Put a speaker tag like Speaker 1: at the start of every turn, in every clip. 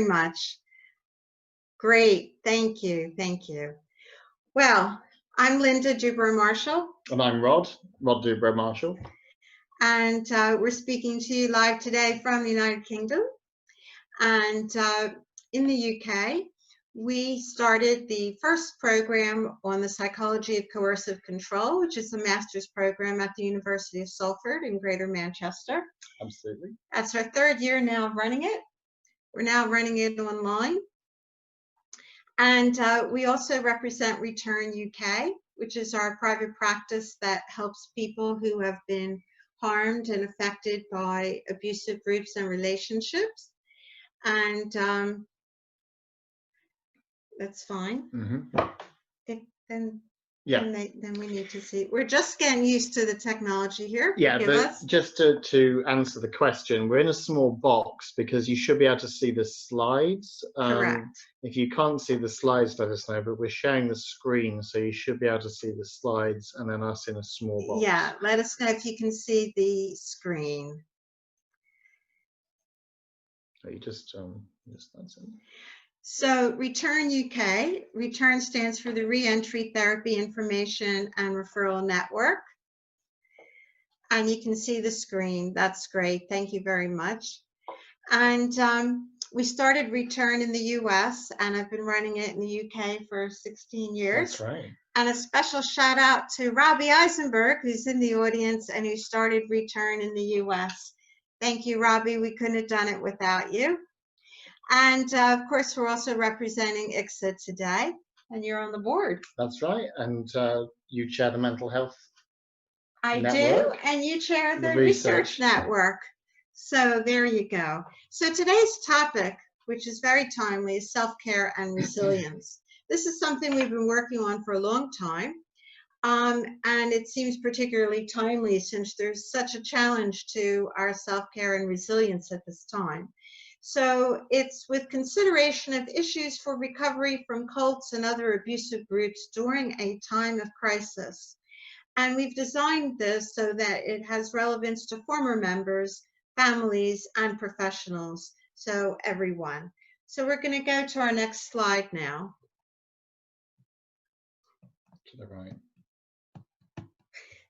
Speaker 1: much. Great. Thank you. Thank you. Well, I'm Linda Dubrow-Marshall.
Speaker 2: And I'm Rod Dubrow-Marshall.
Speaker 1: And we're speaking to you live today from the United Kingdom. And in the UK, we started the first program on the psychology of coercive control, which is a master's program at the University of Salford in Greater Manchester.
Speaker 2: Absolutely.
Speaker 1: That's our third year now of running it. We're now running it online. And we also represent Return UK, which is our private practice that helps people who have been harmed and affected by abusive groups and relationships. And that's fine.
Speaker 2: Mm-hmm.
Speaker 1: Then we need to see. We're just getting used to the technology here.
Speaker 2: Yeah, but just to answer the question, we're in a small box because you should be able to see the slides.
Speaker 1: Correct.
Speaker 2: If you can't see the slides, let us know, but we're sharing the screen, so you should be able to see the slides and then us in a small box.
Speaker 1: Yeah, let us know if you can see the screen.
Speaker 2: So you just that's it.
Speaker 1: So Return UK, Return stands for the Reentry Therapy Information and Referral Network. And you can see the screen. That's great. Thank you very much. And we started Return in the US, and I've been running it in the UK for 16 years.
Speaker 2: That's right.
Speaker 1: And a special shout out to Robbie Eisenberg, who's in the audience and who started Return in the US. Thank you, Robbie. We couldn't have done it without you. And of course, we're also representing ICSA today, and you're on the board.
Speaker 2: That's right. And you chair the mental health network.
Speaker 1: Do, and you chair the research network. So there you go. So today's topic, which is very timely, is self-care and resilience. This is something we've been working on for a long time. And it seems particularly timely since there's such a challenge to our self-care and resilience at this time. So it's with consideration of issues for recovery from cults and other abusive groups during a time of crisis. And we've designed this so that it has relevance to former members, families, and professionals, so everyone. So we're going to go to our next slide now.
Speaker 2: To the right.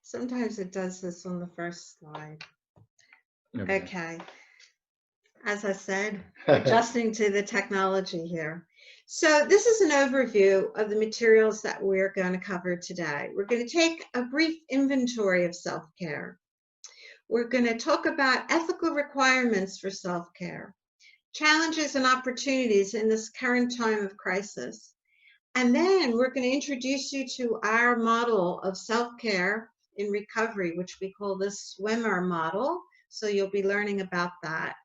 Speaker 1: Sometimes it does this on the first slide. Okay. As I said, adjusting to the technology here. So this is an overview of the materials that we're going to cover today. We're going to take a brief inventory of self-care. We're going to talk about ethical requirements for self-care, challenges and opportunities in this current time of crisis. And then we're going to introduce you to our model of self-care in recovery, which we call the swimmer model. So you'll be learning about that.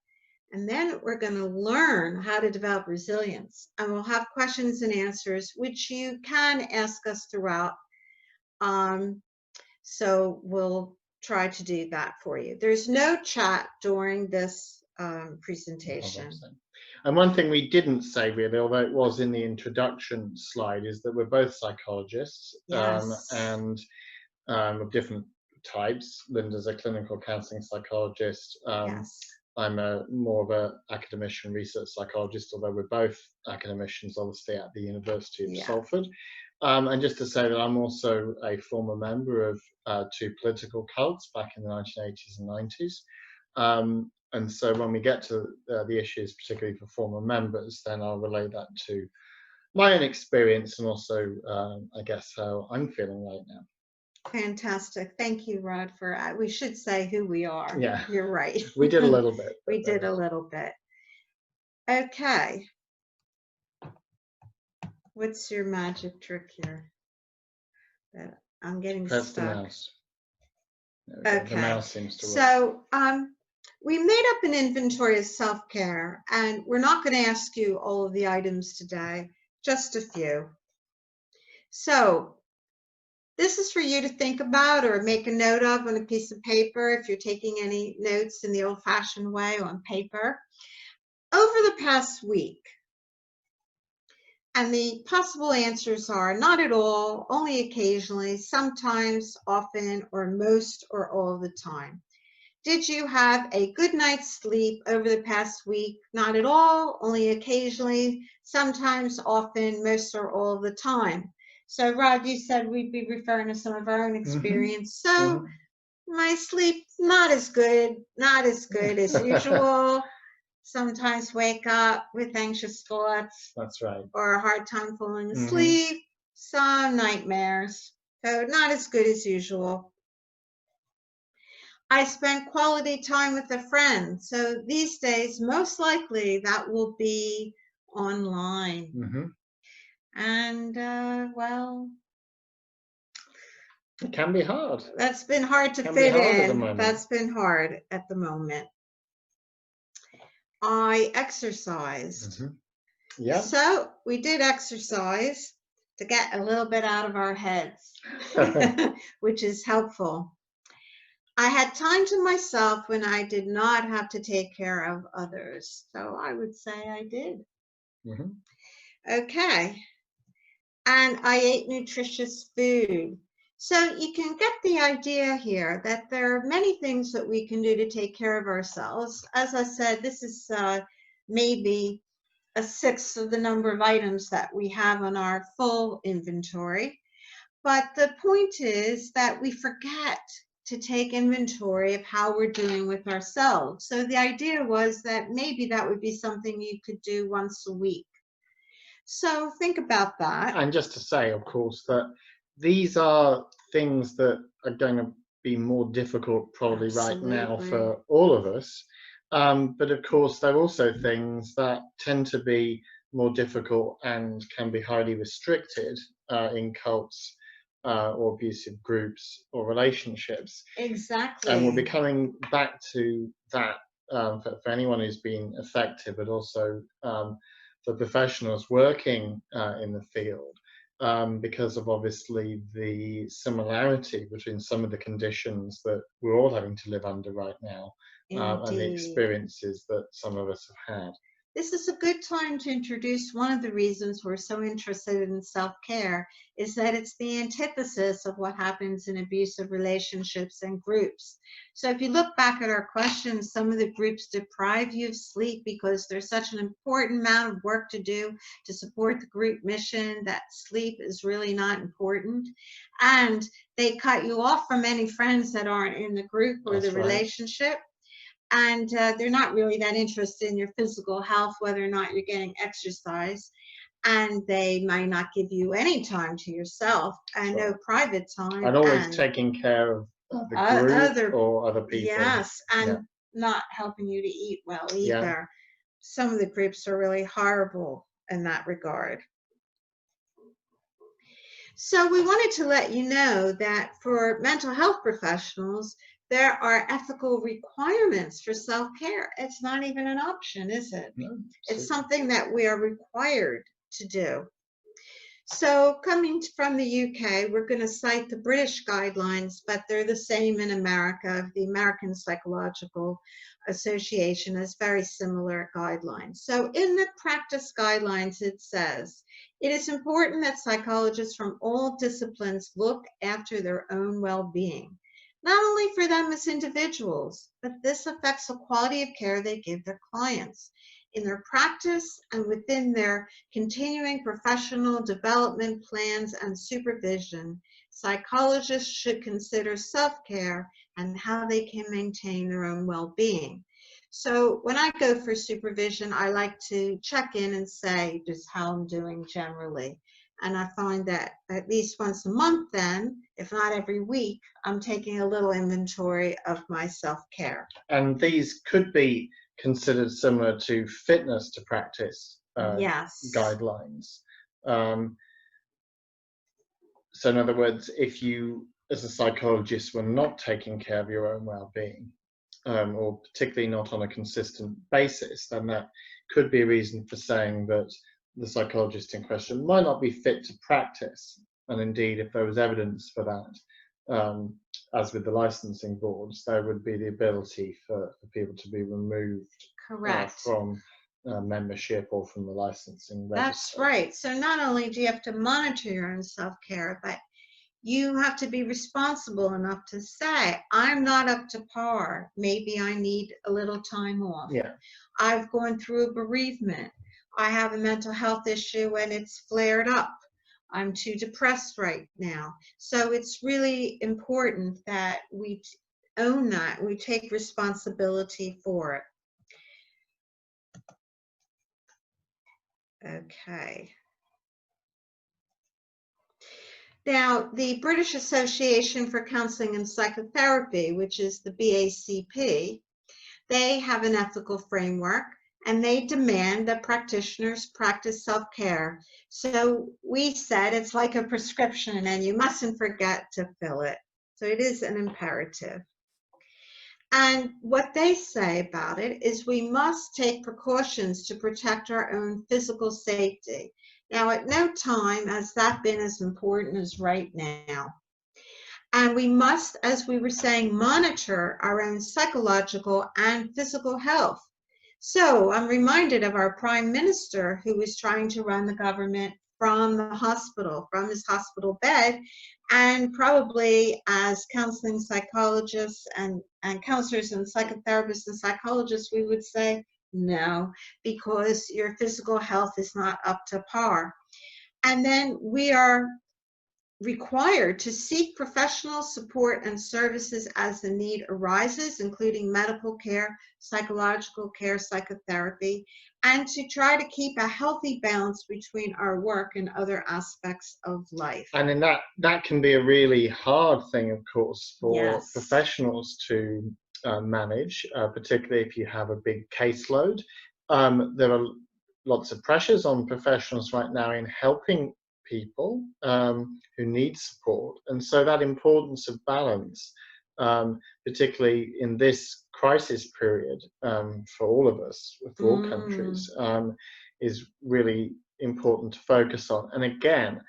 Speaker 1: And then we're going to learn how to develop resilience. And we'll have questions and answers, which you can ask us throughout. So we'll try to do that for you. There's no chat during this presentation.
Speaker 2: And one thing we didn't say really, although it was in the introduction slide, is that we're both psychologists.
Speaker 1: Yes.
Speaker 2: And of different types. Linda's a clinical counselling psychologist.
Speaker 1: Yes.
Speaker 2: I'm more of an academician research psychologist, although we're both academicians, obviously, at the University of Salford. And just to say that I'm also a former member of two political cults back in the 1980s and 90s. And so when we get to the issues, particularly for former members, then I'll relay that to my own experience and also, I guess, how I'm feeling right now.
Speaker 1: Fantastic. Thank you, Rod, for we should say who we are.
Speaker 2: Yeah.
Speaker 1: You're right.
Speaker 2: We did a little bit.
Speaker 1: We did a little bit. Okay. What's your magic trick here? I'm getting
Speaker 2: Press
Speaker 1: stuck.
Speaker 2: the mouse.
Speaker 1: Okay.
Speaker 2: The mouse seems to work.
Speaker 1: So we made up an inventory of self-care, and we're not going to ask you all of the items today, just a few. So this is for you to think about or make a note of on a piece of paper if you're taking any notes in the old-fashioned way on paper. Over the past week, and the possible answers are not at all, only occasionally, sometimes, often, or most or all the time. Did you have a good night's sleep over the past week? Not at all, only occasionally, sometimes, often, most or all of the time. So Rod, you said we'd be referring to some of our own experience. So my sleep, not as good as usual. Sometimes wake up with anxious thoughts.
Speaker 2: That's right.
Speaker 1: Or a hard time falling asleep. Some nightmares. So not as good as usual. I spent quality time with a friend. So these days, most likely that will be online. And well,
Speaker 2: it can be hard.
Speaker 1: That's been hard to fit in. That's been hard at the moment. I exercised.
Speaker 2: Yeah.
Speaker 1: So we did exercise to get a little bit out of our heads, which is helpful. I had time to myself when I did not have to take care of others. So I would say I did. Okay. And I ate nutritious food. So you can get the idea here that there are many things that we can do to take care of ourselves. As I said, this is maybe a sixth of the number of items that we have on our full inventory. But the point is that we forget to take inventory of how we're doing with ourselves. So the idea was that maybe that would be something you could do once a week. So think about that.
Speaker 2: And just to say, of course, that these are things that are going to be more difficult probably right now for all of us. But of course, there are also things that tend to be more difficult and can be highly restricted in cults or abusive groups or relationships.
Speaker 1: Exactly.
Speaker 2: And we'll be coming back to that for anyone who's been affected, but also for professionals working in the field, because of obviously the similarity between some of the conditions that we're all having to live under right now and the experiences that some of us have had.
Speaker 1: This is a good time to introduce one of the reasons we're so interested in self-care is that it's the antithesis of what happens in abusive relationships and groups. So if you look back at our questions, some of the groups deprive you of sleep because there's such an important amount of work to do to support the group mission that sleep is really not important. And they cut you off from any friends that aren't in the group or the relationship. And they're not really that interested in your physical health, whether or not you're getting exercise. And they might not give you any time to yourself and no private time.
Speaker 2: And always taking care of the group or other people.
Speaker 1: Yes, and not helping you to eat well either. Some of the groups are really horrible in that regard. So we wanted to let you know that for mental health professionals, there are ethical requirements for self-care. It's not even an option, is it?
Speaker 2: No,
Speaker 1: it's something that we are required to do. So coming from the UK, we're going to cite the British guidelines, but they're the same in America. The American Psychological Association has very similar guidelines. So in the practice guidelines, it says, it is important that psychologists from all disciplines look after their own well-being. Not only for them as individuals, but this affects the quality of care they give their clients. In their practice and within their continuing professional development plans and supervision, psychologists should consider self-care and how they can maintain their own well-being. So when I go for supervision, I like to check in and say just how I'm doing generally. And I find that at least once a month then, if not every week, I'm taking a little inventory of my self-care.
Speaker 2: And these could be considered similar to fitness to practice guidelines. So in other words, if you, as a psychologist, were not taking care of your own well-being, or particularly not on a consistent basis, then that could be a reason for saying that the psychologist in question might not be fit to practice. And indeed, if there was evidence for that, as with the licensing boards, there would be the ability for people to be removed from membership or from the licensing register.
Speaker 1: That's right. So not only do you have to monitor your own self-care, but You have to be responsible enough to say, I'm not up to par. Maybe I need a little time off.
Speaker 2: Yeah.
Speaker 1: I've gone through a bereavement. I have a mental health issue and it's flared up. I'm too depressed right now. So it's really important that we own that, we take responsibility for it. Okay. Now, the British Association for Counseling and Psychotherapy, which is the BACP, they have an ethical framework and they demand that practitioners practice self-care. So we said it's like a prescription and you mustn't forget to fill it. So it is an imperative. And what they say about it is we must take precautions to protect our own physical safety. Now, at no time has that been as important as right now. And we must, as we were saying, monitor our own psychological and physical health. So I'm reminded of our Prime Minister who was trying to run the government from the hospital, from his hospital bed, and probably as counseling psychologists and counselors and psychotherapists and psychologists, we would say, no, because your physical health is not up to par. And then we are required to seek professional support and services as the need arises, including medical care, psychological care, psychotherapy, and to try to keep a healthy balance between our work and other aspects of life.
Speaker 2: And in that can be a really hard thing, of course, for
Speaker 1: Yes.
Speaker 2: professionals to manage, particularly if you have a big caseload. There are lots of pressures on professionals right now in helping people who need support, and so that importance of balance, particularly in this crisis period for all of us, for all countries, is really important to focus on. And again,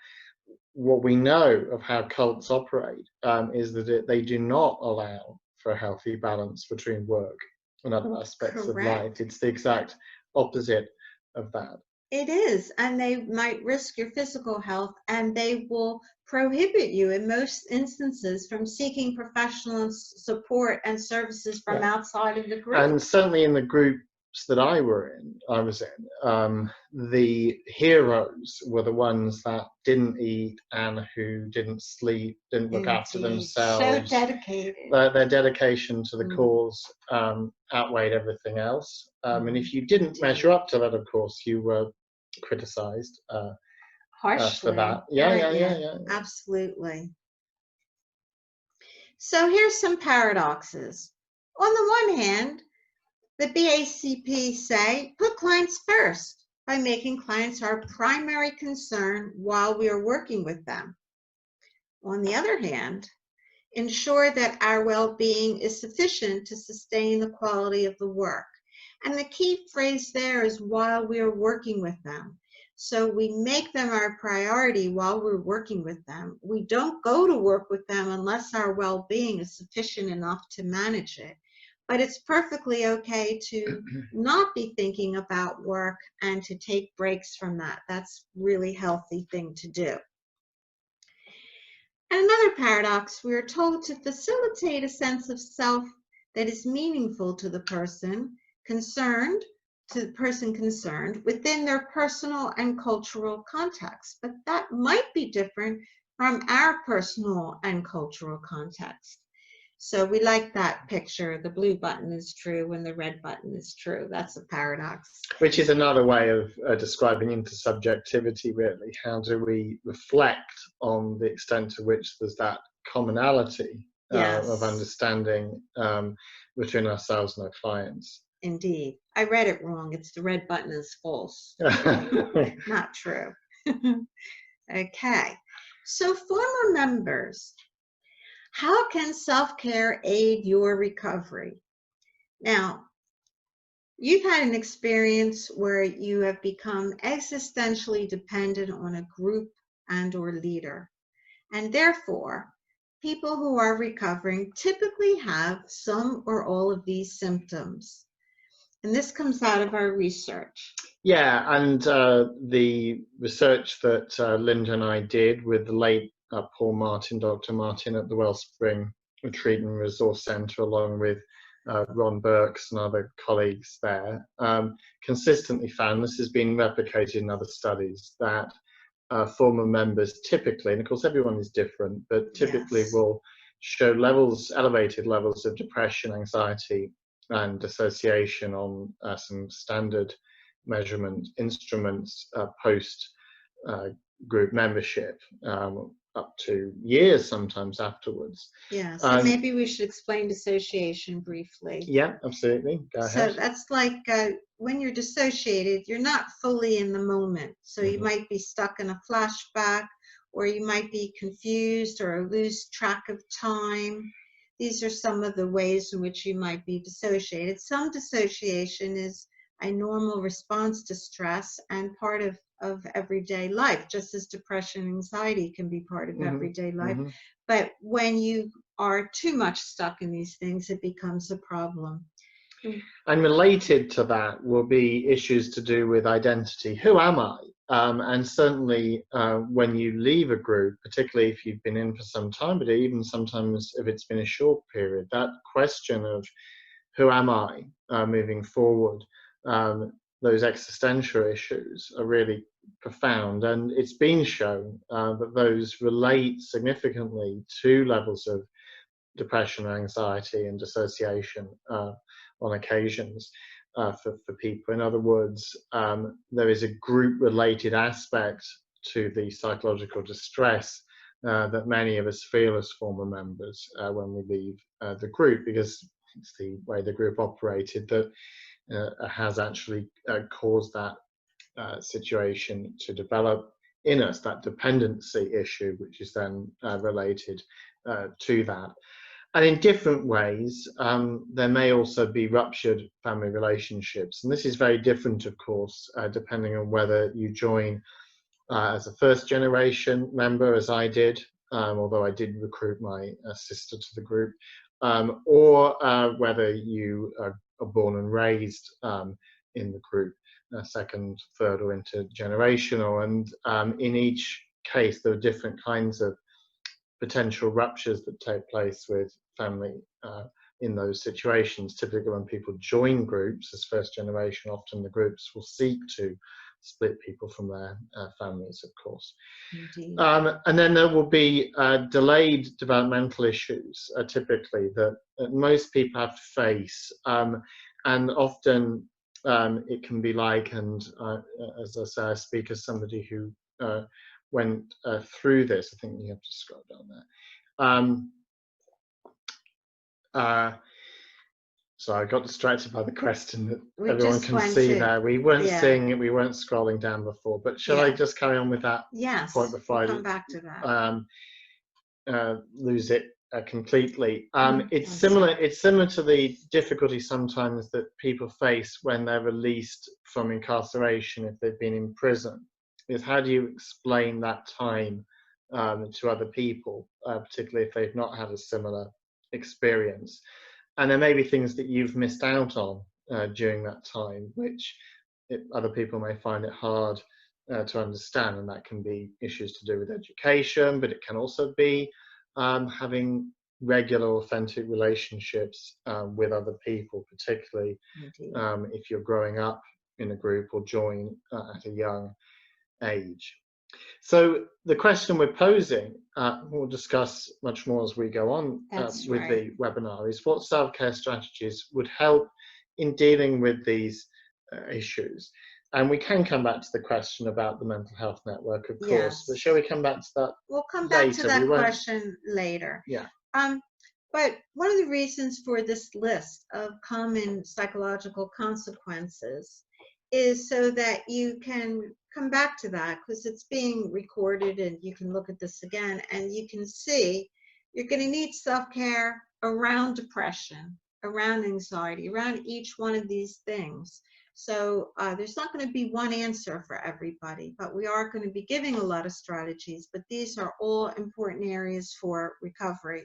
Speaker 2: what we know of how cults operate is that they do not allow for a healthy balance between work and other aspects of life. It's the exact opposite of that.
Speaker 1: It is, and they might risk your physical health, and they will prohibit you in most instances from seeking professional support and services from outside of the group.
Speaker 2: And certainly in the groups that I was in, the heroes were the ones that didn't eat and who didn't sleep, didn't look after themselves.
Speaker 1: So dedicated.
Speaker 2: Their dedication to the cause outweighed everything else. And if you didn't measure up to that, of course, you were criticized
Speaker 1: harshly
Speaker 2: for that. Yeah.
Speaker 1: Absolutely. So here's some paradoxes. On the one hand, the BACP say, put clients first by making clients our primary concern while we are working with them. On the other hand, ensure that our well-being is sufficient to sustain the quality of the work. And the key phrase there is while we are working with them. So we make them our priority while we're working with them. We don't go to work with them unless our well-being is sufficient enough to manage it. But it's perfectly okay to not be thinking about work and to take breaks from that. That's a really healthy thing to do. And another paradox, we are told to facilitate a sense of self that is meaningful to the person concerned, within their personal and cultural context. But that might be different from our personal and cultural context. So we like that picture. The blue button is true when the red button is true. That's a paradox.
Speaker 2: Which is another way of describing intersubjectivity, really. How do we reflect on the extent to which there's that commonality of understanding between ourselves and our clients?
Speaker 1: Indeed. I read it wrong. It's the red button is false. Not true. Okay. So former members, how can self-care aid your recovery? Now, you've had an experience where you have become existentially dependent on a group and or leader. And therefore, people who are recovering typically have some or all of these symptoms. And this comes out of our research.
Speaker 2: Yeah, and the research that Linda and I did with the late Paul Martin, Dr. Martin at the Wellspring Retreat and Resource Centre, along with Ron Burks and other colleagues there, consistently found, this has been replicated in other studies, that former members typically, and of course everyone is different, but typically will show elevated levels of depression, anxiety, and dissociation on some standard measurement instruments post group membership, up to years sometimes afterwards.
Speaker 1: Yeah, so maybe we should explain dissociation briefly.
Speaker 2: Yeah, absolutely. Go ahead.
Speaker 1: So that's like when you're dissociated, you're not fully in the moment. So you might be stuck in a flashback, or you might be confused or lose track of time. These are some of the ways in which you might be dissociated. Some dissociation is a normal response to stress and part of everyday life, just as depression and anxiety can be part of everyday life. But when you are too much stuck in these things, it becomes a problem.
Speaker 2: And related to that will be issues to do with identity. Who am I? And certainly when you leave a group, particularly if you've been in for some time, but even sometimes if it's been a short period, that question of who am I moving forward, those existential issues are really profound. And it's been shown that those relate significantly to levels of depression, anxiety, and dissociation on occasions for people. In other words, there is a group-related aspect to the psychological distress that many of us feel as former members when we leave the group, because it's the way the group operated that has actually caused that situation to develop in us, that dependency issue, which is then related to that. And in different ways, there may also be ruptured family relationships. And this is very different, of course, depending on whether you join as a first generation member, as I did, although I did recruit my sister to the group, or whether you are born and raised in the group, second, third, or intergenerational. And in each case, there are different kinds of potential ruptures that take place with family in those situations. Typically when people join groups as first generation, often the groups will seek to split people from their families, of course. And then there will be delayed developmental issues, typically, that most people have to face. And often it can be likened, as I say, I speak as somebody who went through this. I think you have to scroll down there. So I got distracted by the question that everyone can see there. We weren't seeing it, we weren't scrolling down before, but shall I just carry on with that point before
Speaker 1: we'll come back to
Speaker 2: that? Lose it completely. It's similar to the difficulty sometimes that people face when they're released from incarceration if they've been in prison. Is how do you explain that time to other people, particularly if they've not had a similar experience? And there may be things that you've missed out on during that time, which other people may find it hard to understand, and that can be issues to do with education, but it can also be having regular, authentic relationships with other people, particularly if you're growing up in a group or join at a young age. So the question we're posing, we'll discuss much more as we go on with the webinar, is what self-care strategies would help in dealing with these issues. And we can come back to the question about the mental health network, of course, but shall we come back to that?
Speaker 1: We'll come back to that question later.
Speaker 2: Yeah.
Speaker 1: But one of the reasons for this list of common psychological consequences is so that you can come back to that, because it's being recorded and you can look at this again and you can see you're going to need self-care around depression, around anxiety, around each one of these things. So there's not going to be one answer for everybody, but we are going to be giving a lot of strategies, but these are all important areas for recovery.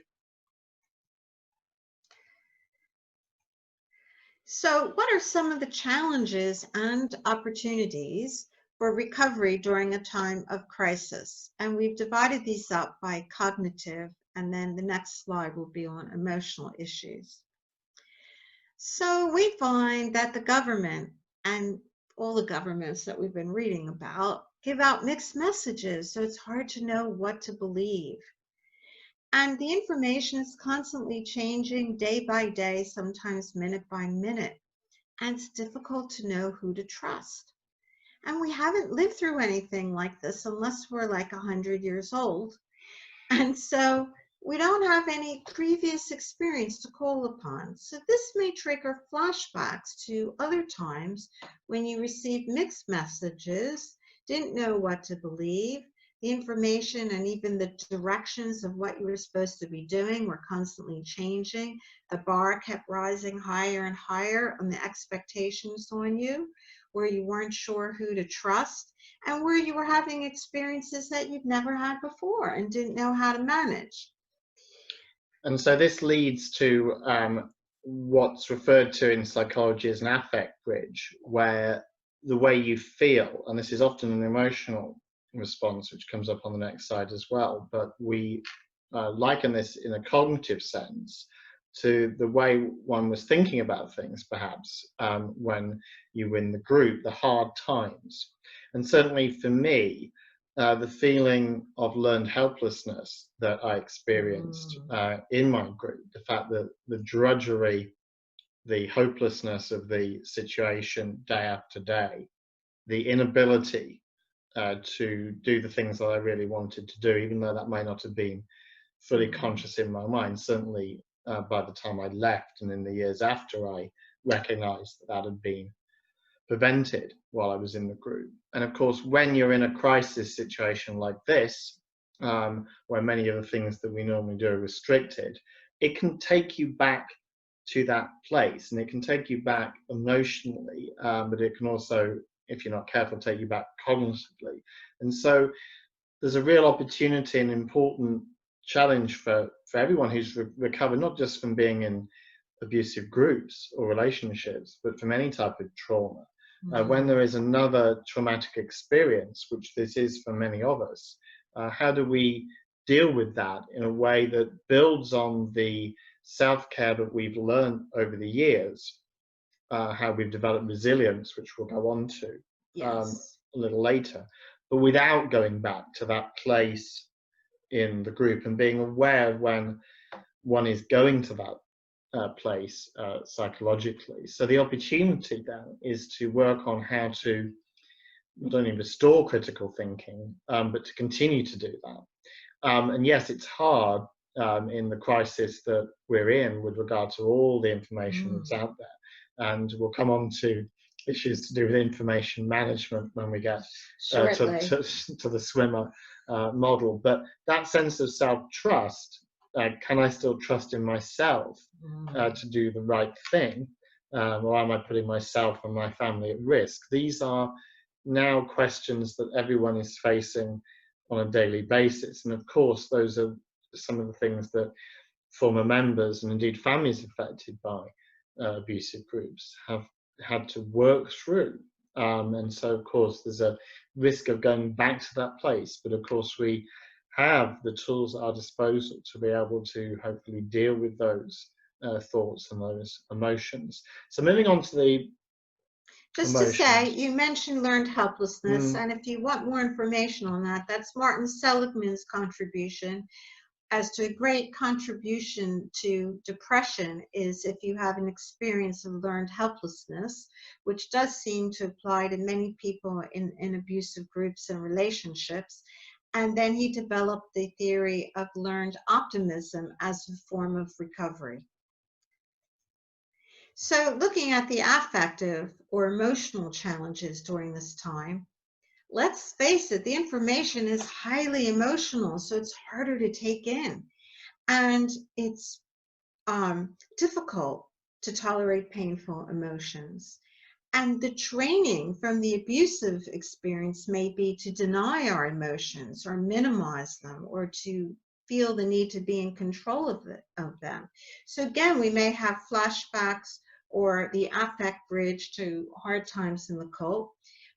Speaker 1: So what are some of the challenges and opportunities for recovery during a time of crisis. And we've divided these up by cognitive, and then the next slide will be on emotional issues. So we find that the government and all the governments that we've been reading about give out mixed messages, so it's hard to know what to believe. And the information is constantly changing day by day, sometimes minute by minute, and it's difficult to know who to trust. And we haven't lived through anything like this unless we're like 100 years old. And so we don't have any previous experience to call upon. So this may trigger flashbacks to other times when you received mixed messages, didn't know what to believe. The information and even the directions of what you were supposed to be doing were constantly changing. The bar kept rising higher and higher on the expectations on you, where you weren't sure who to trust, and where you were having experiences that you'd never had before and didn't know how to manage.
Speaker 2: And so this leads to what's referred to in psychology as an affect bridge, where the way you feel, and this is often an emotional response, which comes up on the next slide as well, but we liken this in a cognitive sense to the way one was thinking about things, perhaps, when you were in the group, the hard times. And certainly for me, the feeling of learned helplessness that I experienced in my group, the fact that the drudgery, the hopelessness of the situation day after day, the inability to do the things that I really wanted to do, even though that may not have been fully conscious in my mind, certainly by the time I left and in the years after, I recognized that that had been prevented while I was in the group. And of course, when you're in a crisis situation like this, where many of the things that we normally do are restricted, it can take you back to that place, and it can take you back emotionally, but it can also, if you're not careful, take you back cognitively. And so there's a real opportunity and important challenge for everyone who's recovered, not just from being in abusive groups or relationships, but from any type of trauma. When there is another traumatic experience, which this is for many of us, how do we deal with that in a way that builds on the self-care that we've learned over the years, how we've developed resilience, which we'll go on to a little later, but without going back to that place in the group and being aware when one is going to that place psychologically. So the opportunity then is to work on how to not only restore critical thinking, but to continue to do that. And yes, it's hard in the crisis that we're in with regard to all the information that's out there. And we'll come on to issues to do with information management when we get to the swimmer model. But that sense of self-trust, can I still trust in myself to do the right thing? Or am I putting myself and my family at risk? These are now questions that everyone is facing on a daily basis. And of course, those are some of the things that former members and indeed families affected by abusive groups have had to work through. And so, of course, there's a risk of going back to that place. But of course, we have the tools at our disposal to be able to hopefully deal with those thoughts and those emotions. So moving on to the
Speaker 1: Just emotions. To say, you mentioned learned helplessness, and if you want more information on that, that's Martin Seligman's contribution as to a great contribution to depression is if you have an experience of learned helplessness, which does seem to apply to many people in abusive groups and relationships. And then he developed the theory of learned optimism as a form of recovery. So looking at the affective or emotional challenges during this time, let's face it, the information is highly emotional, so it's harder to take in. And it's difficult to tolerate painful emotions. And the training from the abusive experience may be to deny our emotions or minimize them or to feel the need to be in control of them. So again, we may have flashbacks or the affect bridge to hard times in the cult.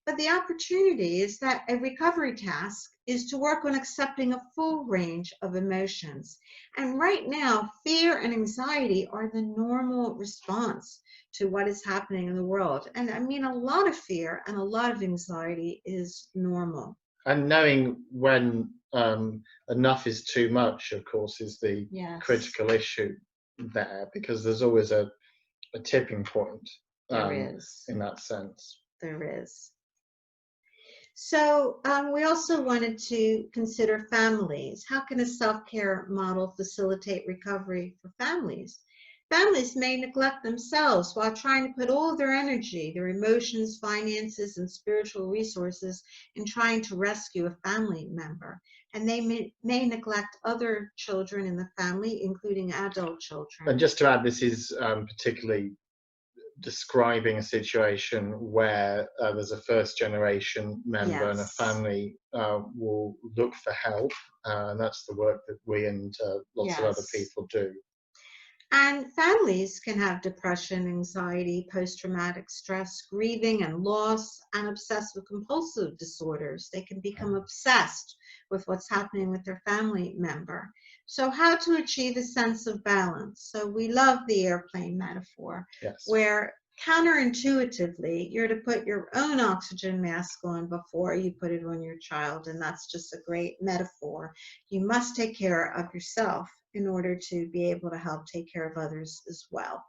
Speaker 1: But the opportunity is that a recovery task is to work on accepting a full range of emotions. And right now, fear and anxiety are the normal response to what is happening in the world. And I mean, a lot of fear and a lot of anxiety is normal.
Speaker 2: And knowing when enough is too much, of course, is the critical issue there, because there's always a tipping point in that sense.
Speaker 1: There is. So we also wanted to consider families. How can a self-care model facilitate recovery for families? Families may neglect themselves while trying to put all their energy, their emotions, finances, and spiritual resources in trying to rescue a family member. And they may neglect other children in the family, including adult children.
Speaker 2: And just to add, this is particularly describing a situation where there's a first generation member and a family will look for help, and that's the work that we and lots of other people do.
Speaker 1: And families can have depression, anxiety, post-traumatic stress, grieving and loss, and obsessive compulsive disorders. They can become obsessed with what's happening with their family member. So how to achieve a sense of balance? So we love the airplane metaphor, where counterintuitively, you're to put your own oxygen mask on before you put it on your child, and that's just a great metaphor. You must take care of yourself in order to be able to help take care of others as well.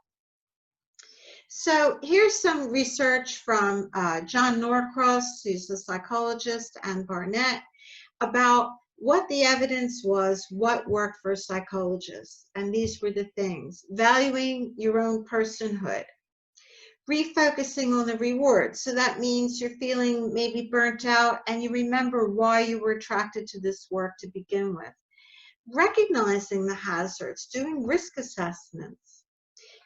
Speaker 1: So here's some research from John Norcross, who's a psychologist, and Barnett, about what the evidence was, what worked for psychologists. And these were the things: valuing your own personhood, refocusing on the reward. So that means you're feeling maybe burnt out and you remember why you were attracted to this work to begin with. Recognizing the hazards, doing risk assessments,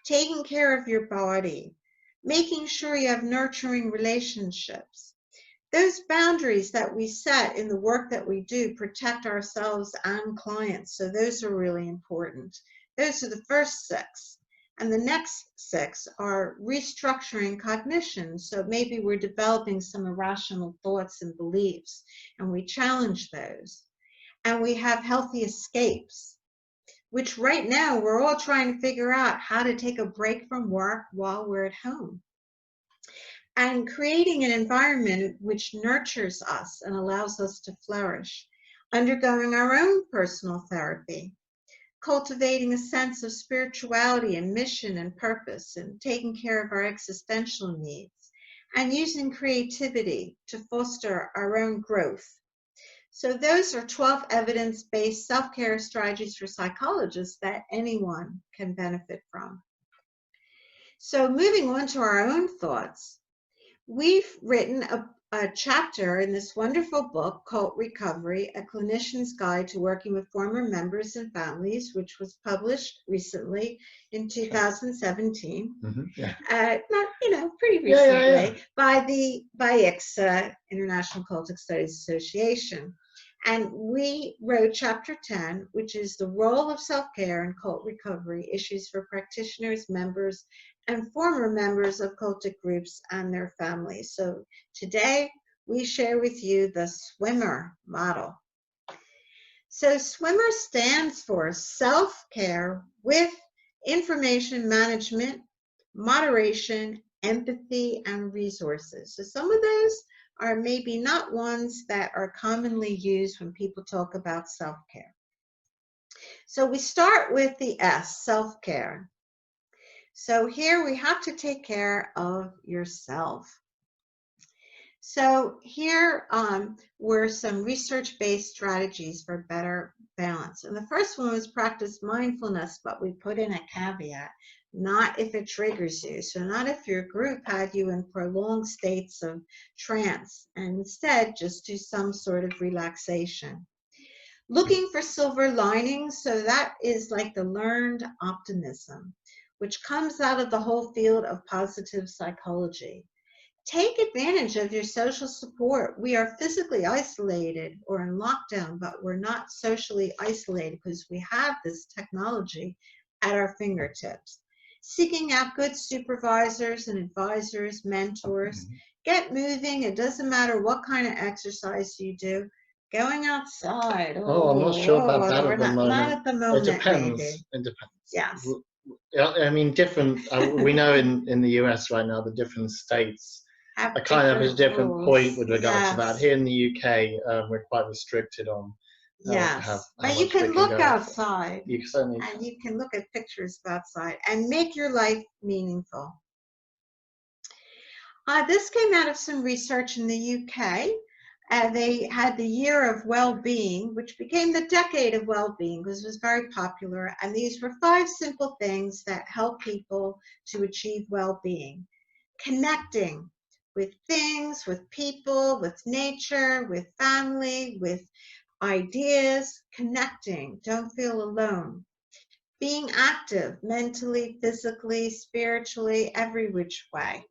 Speaker 1: taking care of your body, making sure you have nurturing relationships. Those boundaries that we set in the work that we do protect ourselves and clients. So those are really important. Those are the first 6. And the next 6 are restructuring cognition. So maybe we're developing some irrational thoughts and beliefs, and we challenge those. And we have healthy escapes, which right now we're all trying to figure out how to take a break from work while we're at home. And creating an environment which nurtures us and allows us to flourish. Undergoing our own personal therapy. Cultivating a sense of spirituality and mission and purpose, and taking care of our existential needs. And using creativity to foster our own growth. So those are 12 evidence-based self-care strategies for psychologists that anyone can benefit from. So moving on to our own thoughts, we've written a chapter in this wonderful book called Recovery, A Clinician's Guide to Working with Former Members and Families, which was published recently in 2017. Pretty recently, by ICSA, International Cultic Studies Association. And we wrote chapter 10, which is the role of self-care in cult recovery, issues for practitioners, members, and former members of cultic groups and their families. So today we share with you the SWIMMER model. So SWIMMER stands for self-care with information management, moderation, empathy, and resources. So some of those are maybe not ones that are commonly used when people talk about self-care. So we start with the S, self-care. So here we have to take care of yourself. So here were some research-based strategies for better balance. And the first one was practice mindfulness, but we put in a caveat, not if it triggers you. So not if your group had you in prolonged states of trance, and instead just do some sort of relaxation. Looking for silver linings, so that is like the learned optimism, which comes out of the whole field of positive psychology. Take advantage of your social support. We are physically isolated or in lockdown, but we're not socially isolated because we have this technology at our fingertips. seeking out good supervisors and advisors, mentors. Get moving. It doesn't matter what kind of exercise you do. Going outside.
Speaker 2: I'm not sure about that at the moment.
Speaker 1: Not at the moment.
Speaker 2: It depends.
Speaker 1: Maybe.
Speaker 2: It depends.
Speaker 1: Yes.
Speaker 2: I mean, different. We know in the US right now, the different states are kind of at a different point with regard to that. Here in the UK, we're quite restricted on.
Speaker 1: Yes, but you can look outside.
Speaker 2: You certainly
Speaker 1: and you can look at pictures of outside and make your life meaningful. This came out of some research in the UK. They had the Year of Well-Being, which became the Decade of Well-Being because it was very popular. And these were 5 simple things that help people to achieve well-being. Connecting with things, with people, with nature, with family, with ideas. Connecting, don't feel alone. Being active, mentally, physically, spiritually, every which way.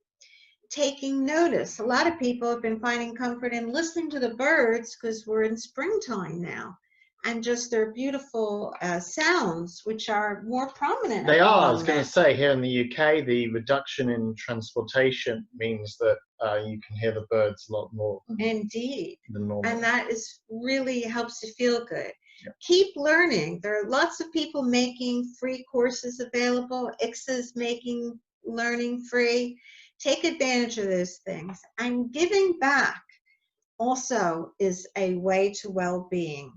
Speaker 1: Taking notice. A lot of people have been finding comfort in listening to the birds because we're in springtime now, and just their beautiful sounds, which are more prominent.
Speaker 2: They are. I was going to say, here in the UK, the reduction in transportation means that you can hear the birds a lot more.
Speaker 1: Indeed.
Speaker 2: Than normal.
Speaker 1: And that is really helps you feel good.
Speaker 2: Yep.
Speaker 1: Keep learning. There are lots of people making free courses available. ICSA's making learning free. Take advantage of those things. And giving back also is a way to well-being.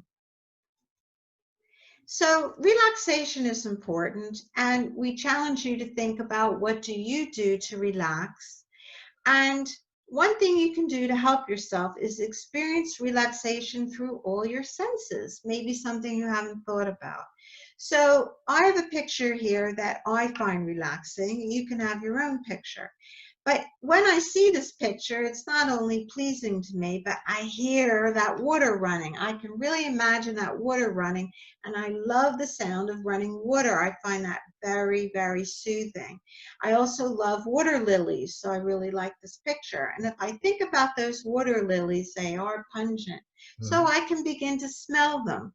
Speaker 1: So relaxation is important, and we challenge you to think about what do you do to relax. And one thing you can do to help yourself is experience relaxation through all your senses, maybe something you haven't thought about. So I have a picture here that I find relaxing. You can have your own picture. But when I see this picture, it's not only pleasing to me, but I hear that water running. I can really imagine that water running, and I love the sound of running water. I find that very, very soothing. I also love water lilies, so I really like this picture. And if I think about those water lilies, they are pungent. So I can begin to smell them.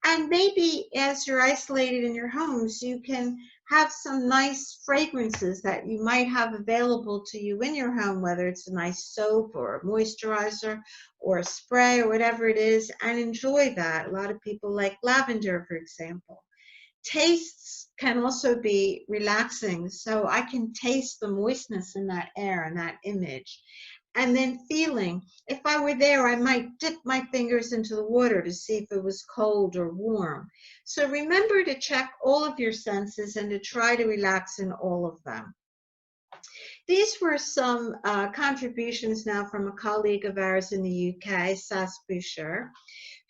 Speaker 1: And maybe as you're isolated in your homes, you can have some nice fragrances that you might have available to you in your home, whether it's a nice soap or a moisturizer or a spray or whatever it is, and enjoy that. A lot of people like lavender, for example. Tastes can also be relaxing, so I can taste the moistness in that air and that image. And then feeling, if I were there, I might dip my fingers into the water to see if it was cold or warm. So remember to check all of your senses and to try to relax in all of them. These were some contributions now from a colleague of ours in the UK, Sas Boucher,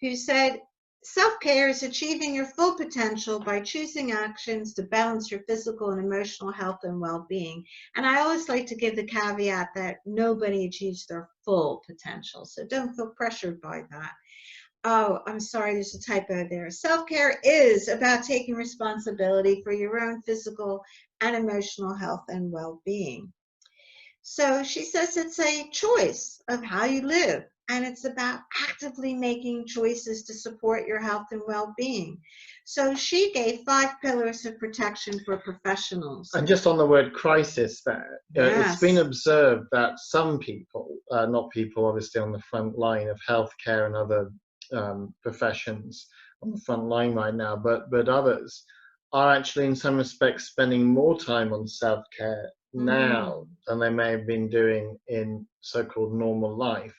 Speaker 1: who said, self-care is achieving your full potential by choosing actions to balance your physical and emotional health and well-being. And I always like to give the caveat that nobody achieves their full potential, so don't feel pressured by that. Oh, I'm sorry, there's a typo there. Self-care is about taking responsibility for your own physical and emotional health and well-being. So she says it's a choice of how you live, and it's about actively making choices to support your health and well-being. So she gave 5 pillars of protection for professionals.
Speaker 2: And just on the word crisis there,
Speaker 1: yes.
Speaker 2: It's been observed that some people, not people obviously on the front line of healthcare and other professions on the front line right now, but others are actually in some respects spending more time on self-care now than they may have been doing in so-called normal life.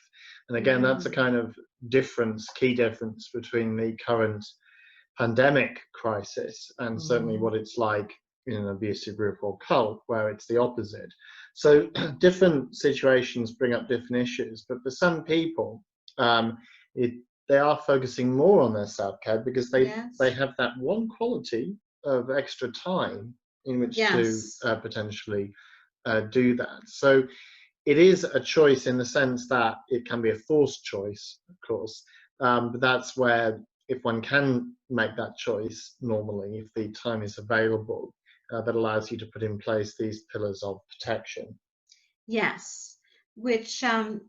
Speaker 2: And again, that's a kind of difference, key difference between the current pandemic crisis and certainly what it's like in an abusive group or cult, where it's the opposite. So different situations bring up different issues, but for some people, they are focusing more on their self-care because they have that one quality of extra time in which to potentially do that. So it is a choice in the sense that it can be a forced choice, of course, but that's where, if one can make that choice normally, if the time is available, that allows you to put in place these pillars of protection.
Speaker 1: Yes, which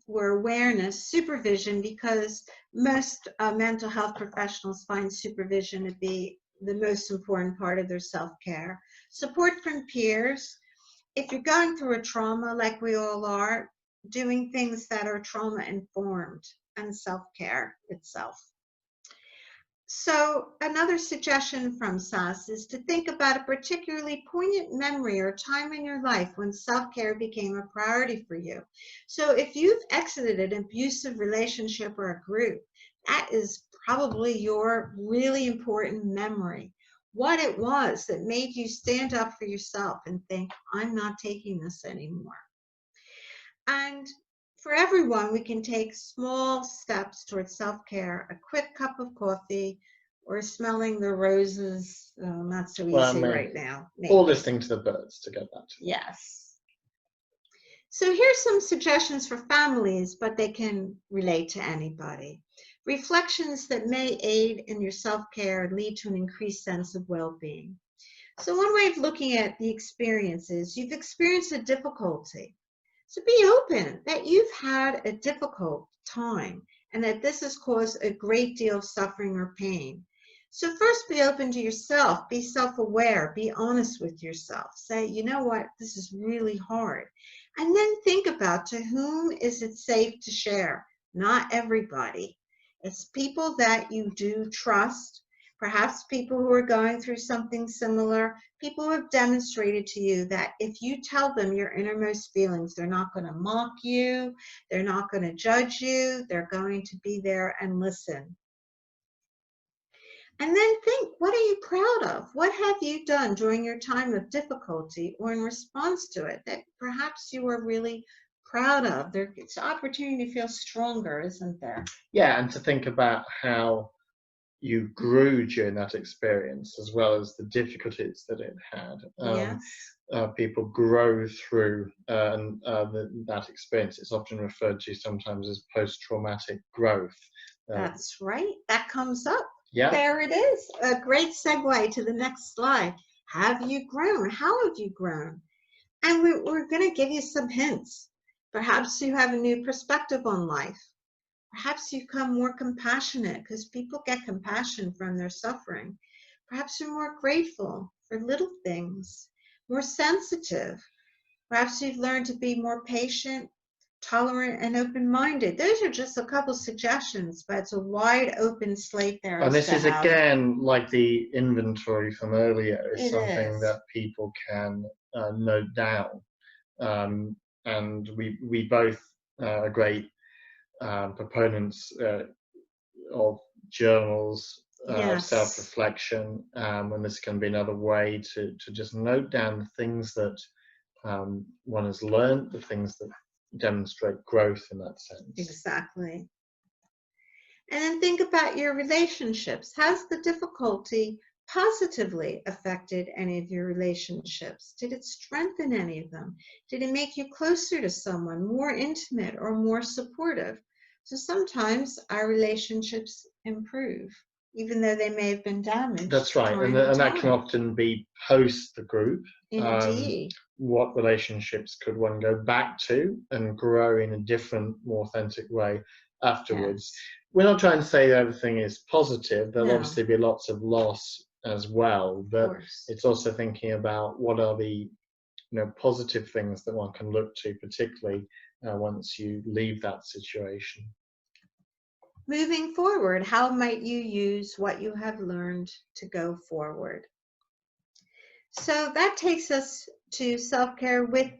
Speaker 1: were awareness, supervision, because most mental health professionals find supervision to be the most important part of their self-care. Support from peers. If you're going through a trauma like we all are, doing things that are trauma-informed, and self-care itself. So another suggestion from SAS is to think about a particularly poignant memory or time in your life when self-care became a priority for you. So if you've exited an abusive relationship or a group, that is probably your really important memory. What it was that made you stand up for yourself and think, I'm not taking this anymore. And for everyone, we can take small steps towards self-care, a quick cup of coffee, or smelling the roses. Not so easy right now. Maybe.
Speaker 2: Or listening to the birds to get that.
Speaker 1: Yes. So here's some suggestions for families, but they can relate to anybody. Reflections that may aid in your self-care and lead to an increased sense of well-being. So one way of looking at the experience is you've experienced a difficulty. So be open that you've had a difficult time and that this has caused a great deal of suffering or pain. So first, be open to yourself, be self-aware, be honest with yourself. Say, you know what, this is really hard. And then think about, to whom is it safe to share? Not everybody. It's people that you do trust, perhaps people who are going through something similar, people who have demonstrated to you that if you tell them your innermost feelings, they're not going to mock you, they're not going to judge you, they're going to be there and listen. And then think, what are you proud of? What have you done during your time of difficulty or in response to it that perhaps you are really proud of? It's an opportunity to feel stronger, isn't there?
Speaker 2: Yeah, and to think about how you grew during that experience, as well as the difficulties that it had.
Speaker 1: Yes.
Speaker 2: People grow through that experience. It's often referred to sometimes as post-traumatic growth.
Speaker 1: That's right. That comes up.
Speaker 2: Yeah.
Speaker 1: There it is. A great segue to the next slide. Have you grown? How have you grown? And we're going to give you some hints. Perhaps you have a new perspective on life. Perhaps you become more compassionate, because people get compassion from their suffering. Perhaps you're more grateful for little things, more sensitive. Perhaps you've learned to be more patient, tolerant, and open-minded. Those are just a couple suggestions, but it's a wide open slate there.
Speaker 2: And this is again like the inventory from earlier. It's something that people can note down. And we both are great proponents of journals,
Speaker 1: yes.
Speaker 2: Self-reflection, and this can be another way to just note down the things that one has learned, the things that demonstrate growth in that sense.
Speaker 1: Exactly. And then think about your relationships. Has the difficulty positively affected any of your relationships? Did it strengthen any of them? Did it make you closer to someone, more intimate or more supportive? So sometimes our relationships improve, even though they may have been damaged.
Speaker 2: That's right, and that can often be post the group.
Speaker 1: Indeed.
Speaker 2: What relationships could one go back to and grow in a different, more authentic way afterwards? Yes. We're not trying to say that everything is positive. There'll obviously be lots of loss as well, but it's also thinking about what are the positive things that one can look to, particularly once you leave that situation.
Speaker 1: Moving forward, how might you use what you have learned to go forward? So that takes us to self-care with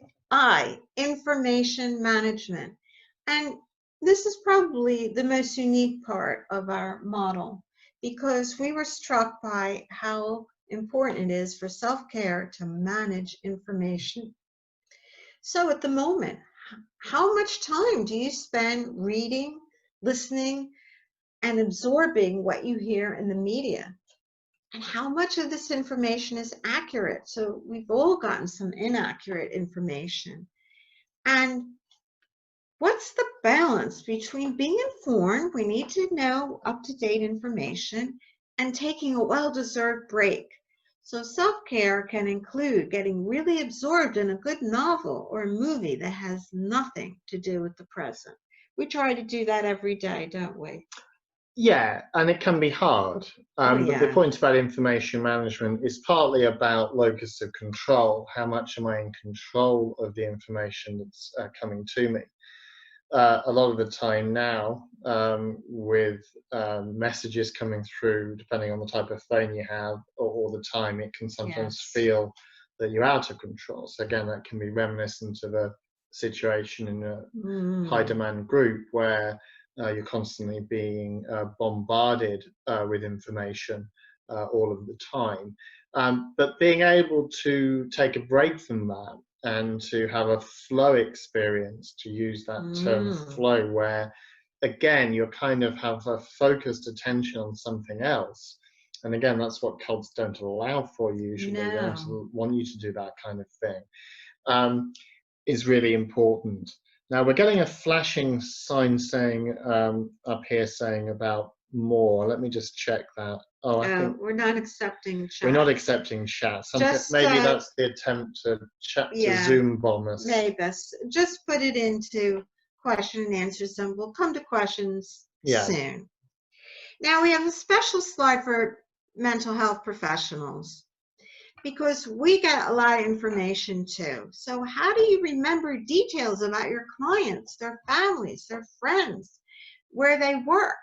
Speaker 1: information management. And this is probably the most unique part of our model, because we were struck by how important it is for self-care to manage information. So at the moment, how much time do you spend reading, listening, and absorbing what you hear in the media? And how much of this information is accurate? So we've all gotten some inaccurate information. And what's the balance between being informed, we need to know up-to-date information, and taking a well-deserved break? So self-care can include getting really absorbed in a good novel or a movie that has nothing to do with the present. We try to do that every day, don't we?
Speaker 2: Yeah, and it can be hard. But the point about information management is partly about locus of control. How much am I in control of the information that's coming to me? A lot of the time now, with messages coming through, depending on the type of phone you have, or all the time, it can sometimes feel that you're out of control. So again, that can be reminiscent of a situation in a high demand group where you're constantly being bombarded with information all of the time. But being able to take a break from that and to have a flow experience, to use that term flow, where again you kind of have a focused attention on something else. And again, that's what cults don't allow for usually. They don't want you to do that kind of thing. Is really important. Now we're getting a flashing sign saying up here saying about more. Let me just check that. Oh, I think
Speaker 1: we're not accepting chat.
Speaker 2: We're not accepting chat. Maybe that's the attempt to chat to Zoom bomb us.
Speaker 1: Maybe. Just put it into question and answer zone. We'll come to questions soon. Now we have a special slide for mental health professionals, because we get a lot of information too. So how do you remember details about your clients, their families, their friends, where they work,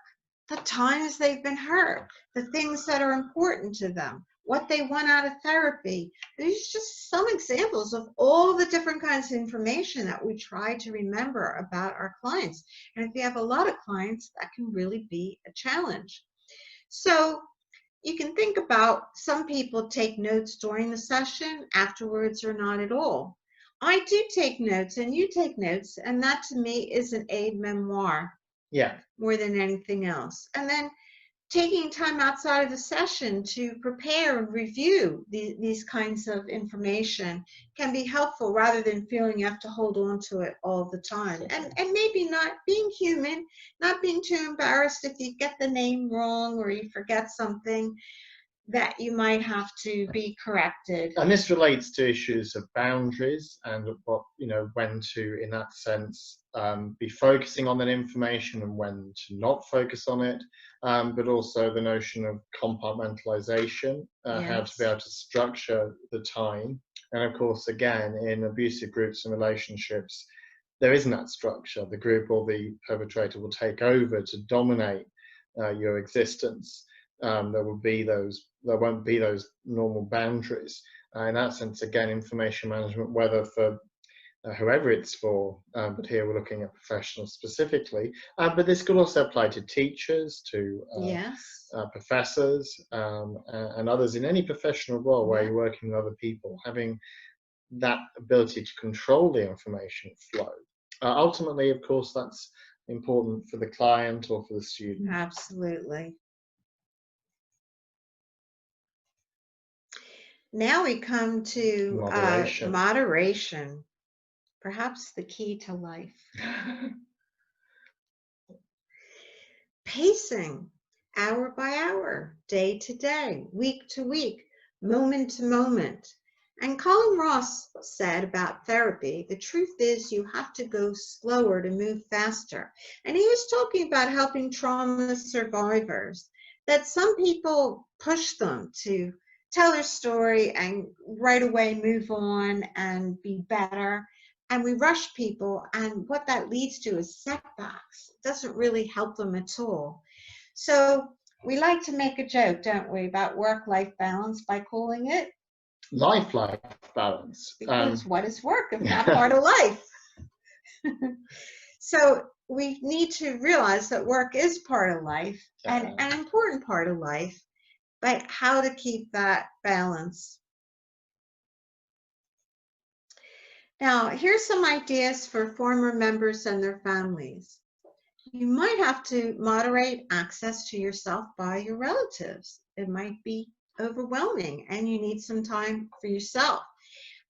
Speaker 1: the times they've been hurt, the things that are important to them, what they want out of therapy? These are just some examples of all the different kinds of information that we try to remember about our clients. And if you have a lot of clients, that can really be a challenge. So you can think about, some people take notes during the session, afterwards or not at all. I do take notes and you take notes, and that to me is an aid memoir. More than anything else. And then taking time outside of the session to prepare and review these kinds of information can be helpful, rather than feeling you have to hold on to it all the time. And maybe not being human, not being too embarrassed if you get the name wrong or you forget something, that you might have to be corrected.
Speaker 2: And this relates to issues of boundaries and what, when to, in that sense, be focusing on that information and when to not focus on it, but also the notion of compartmentalization, how to be able to structure the time. And of course, again, in abusive groups and relationships, there isn't that structure. The group or the perpetrator will take over to dominate your existence. There won't be those normal boundaries. In that sense, again, information management, whether for whoever it's for, but here we're looking at professionals specifically, but this could also apply to teachers, to professors, and others in any professional role where you're working with other people. Having that ability to control the information flow. Ultimately, of course, that's important for the client or for the student.
Speaker 1: Absolutely. Now we come to moderation, perhaps the key to life. Pacing, hour by hour, day to day, week to week, moment to moment. And Colin Ross said about therapy, the truth is you have to go slower to move faster. And he was talking about helping trauma survivors, that some people push them to tell their story and right away move on and be better. And we rush people, and what that leads to is setbacks. It doesn't really help them at all. So we like to make a joke, don't we, about work-life balance by calling it
Speaker 2: life-life balance.
Speaker 1: Because what is work if not part of life? So we need to realize that work is part of life and an important part of life, but how to keep that balance. Now, here's some ideas for former members and their families. You might have to moderate access to yourself by your relatives. It might be overwhelming and you need some time for yourself.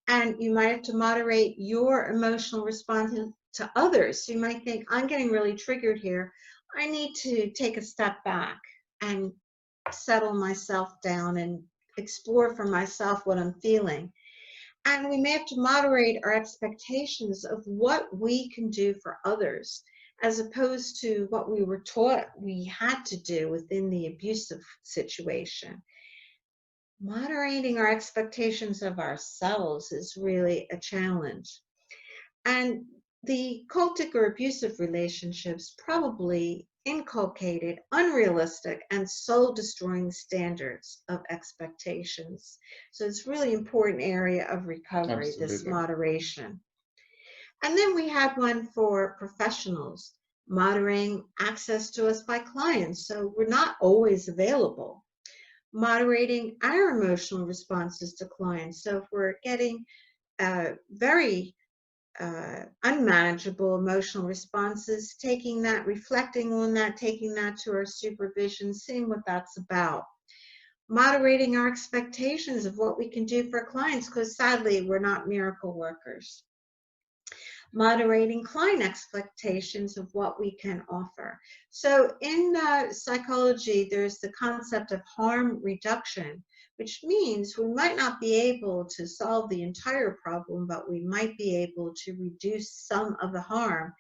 Speaker 1: And you might have to moderate your emotional response to others. So you might think, I'm getting really triggered here. I need to take a step back and settle myself down and explore for myself what I'm feeling. And we may have to moderate our expectations of what we can do for others. as opposed to what we were taught we had to do within the abusive situation. Moderating our expectations of ourselves is really a challenge. And the cultic or abusive relationships probably inculcated unrealistic and soul-destroying standards of expectations. So it's really important area of recovery,
Speaker 2: Absolutely.
Speaker 1: this moderation. And then we had one for professionals, moderating access to us by clients, so we're not always available. Moderating our emotional responses to clients. So if we're getting very unmanageable emotional responses, taking that, reflecting on that, taking that to our supervision, seeing what that's about. Moderating our expectations of what we can do for clients, because sadly, we're not miracle workers. Moderating client expectations of what we can offer. So in psychology, there's the concept of harm reduction, which means we might not be able to solve the entire problem, but we might be able to reduce some of the harm.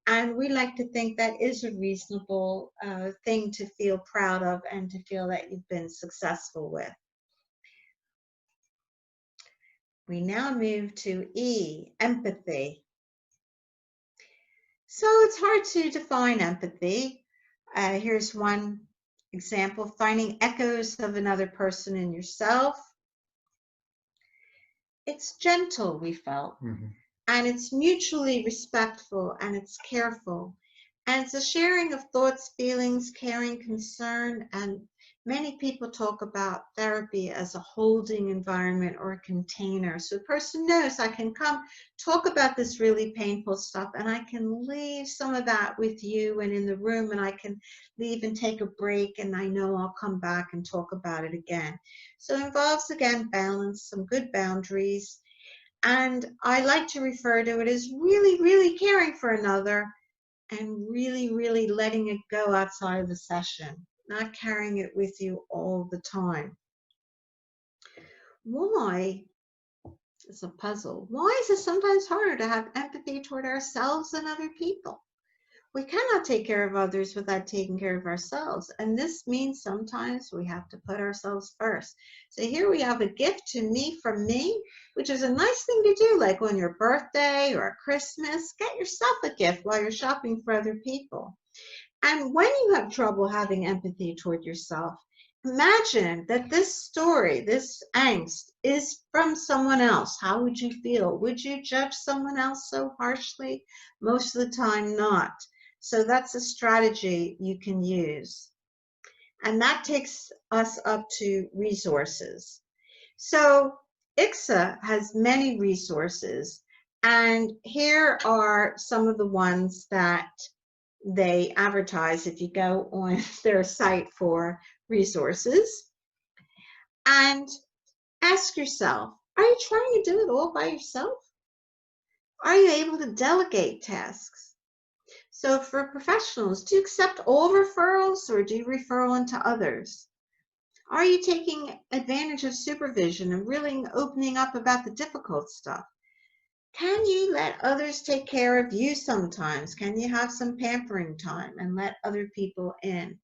Speaker 1: And we like to think that is a reasonable thing to feel proud of and to feel that you've been successful with. We now move to E, empathy. So it's hard to define empathy. Here's one example, finding echoes of another person in yourself. It's gentle, we felt, and it's mutually respectful, and it's careful. And it's a sharing of thoughts, feelings, caring, concern, and many people talk about therapy as a holding environment or a container. So the person knows I can come talk about this really painful stuff, and I can leave some of that with you and in the room, and I can leave and take a break, and I know I'll come back and talk about it again. So it involves, again, balance, some good boundaries. And I like to refer to it as really, really caring for another and really, really letting it go outside of the session, not carrying it with you all the time. Why? It's a puzzle. Why is it sometimes harder to have empathy toward ourselves and other people? We cannot take care of others without taking care of ourselves. And this means sometimes we have to put ourselves first. So here we have a gift to me from me, which is a nice thing to do, like on your birthday or Christmas. Get yourself a gift while you're shopping for other people. And when you have trouble having empathy toward yourself, imagine that this story, this angst, is from someone else. How would you feel? Would you judge someone else so harshly? Most of the time, not. So that's a strategy you can use. And that takes us up to resources. So ICSA has many resources, and here are some of the ones that they advertise if you go on their site for resources. And ask yourself, are you trying to do it all by yourself? Are you able to delegate tasks? So for professionals, do you accept all referrals or do you refer on to others? Are you taking advantage of supervision and really opening up about the difficult stuff? Can you let others take care of you sometimes? Can you have some pampering time and let other people in?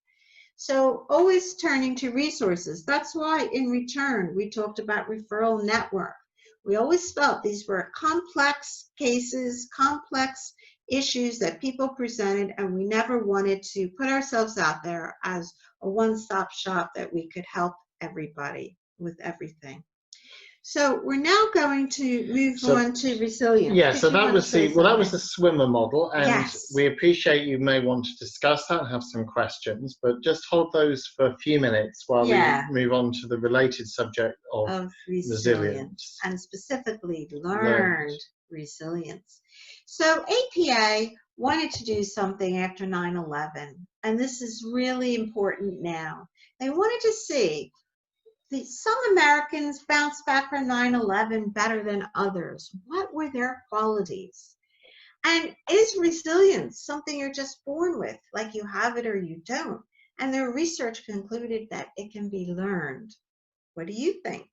Speaker 1: So always turning to resources. That's why in return, we talked about referral network. We always felt these were complex cases, complex issues that people presented, and we never wanted to put ourselves out there as a one-stop shop that we could help everybody with everything. So we're now going to move on to resilience.
Speaker 2: Yeah, so that was the swimmer model, and
Speaker 1: yes,
Speaker 2: we appreciate you may want to discuss that and have some questions, but just hold those for a few minutes while we move on to the related subject of resilience.
Speaker 1: And specifically learned resilience. So APA wanted to do something after 9/11, and this is really important now. They wanted to see some Americans bounced back from 9/11 better than others. What were their qualities? And is resilience something you're just born with, like you have it or you don't? And their research concluded that it can be learned. What do you think?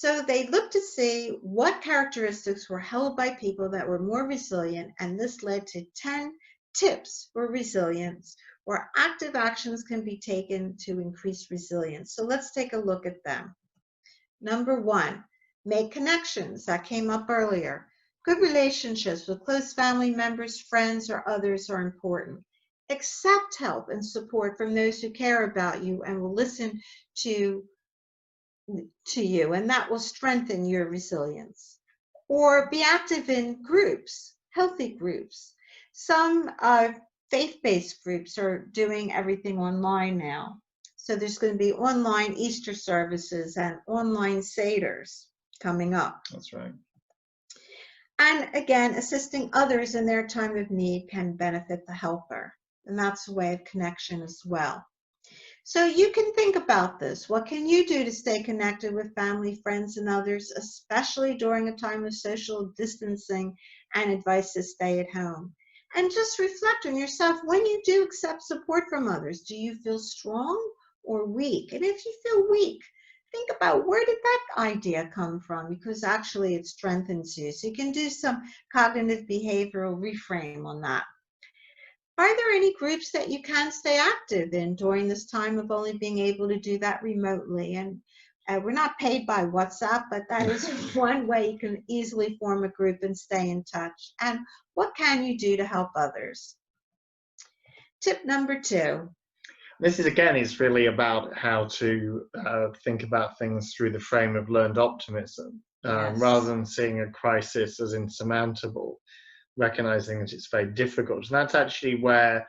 Speaker 1: So they looked to see what characteristics were held by people that were more resilient, and this led to 10 tips for resilience, where active actions can be taken to increase resilience. So let's take a look at them. Number 1, make connections. That came up earlier. Good relationships with close family members, friends, or others are important. Accept help and support from those who care about you and will listen to you, and that will strengthen your resilience. Or be active in groups, healthy groups. Some faith-based groups are doing everything online now. So there's going to be online Easter services and online seders coming up.
Speaker 2: That's right.
Speaker 1: And again, assisting others in their time of need can benefit the helper. And that's a way of connection as well. So you can think about this. What can you do to stay connected with family, friends, and others, especially during a time of social distancing and advice to stay at home? And just reflect on yourself. When you do accept support from others, do you feel strong or weak? And if you feel weak, think about, where did that idea come from? Because actually it strengthens you. So you can do some cognitive behavioral reframe on that. Are there any groups that you can stay active in during this time of only being able to do that remotely? And we're not paid by WhatsApp, but that is one way you can easily form a group and stay in touch. And what can you do to help others? Tip number 2.
Speaker 2: This is, again, is really about how to think about things through the frame of learned optimism,
Speaker 1: Yes.
Speaker 2: rather than seeing a crisis as insurmountable, recognizing that it's very difficult. And that's actually where,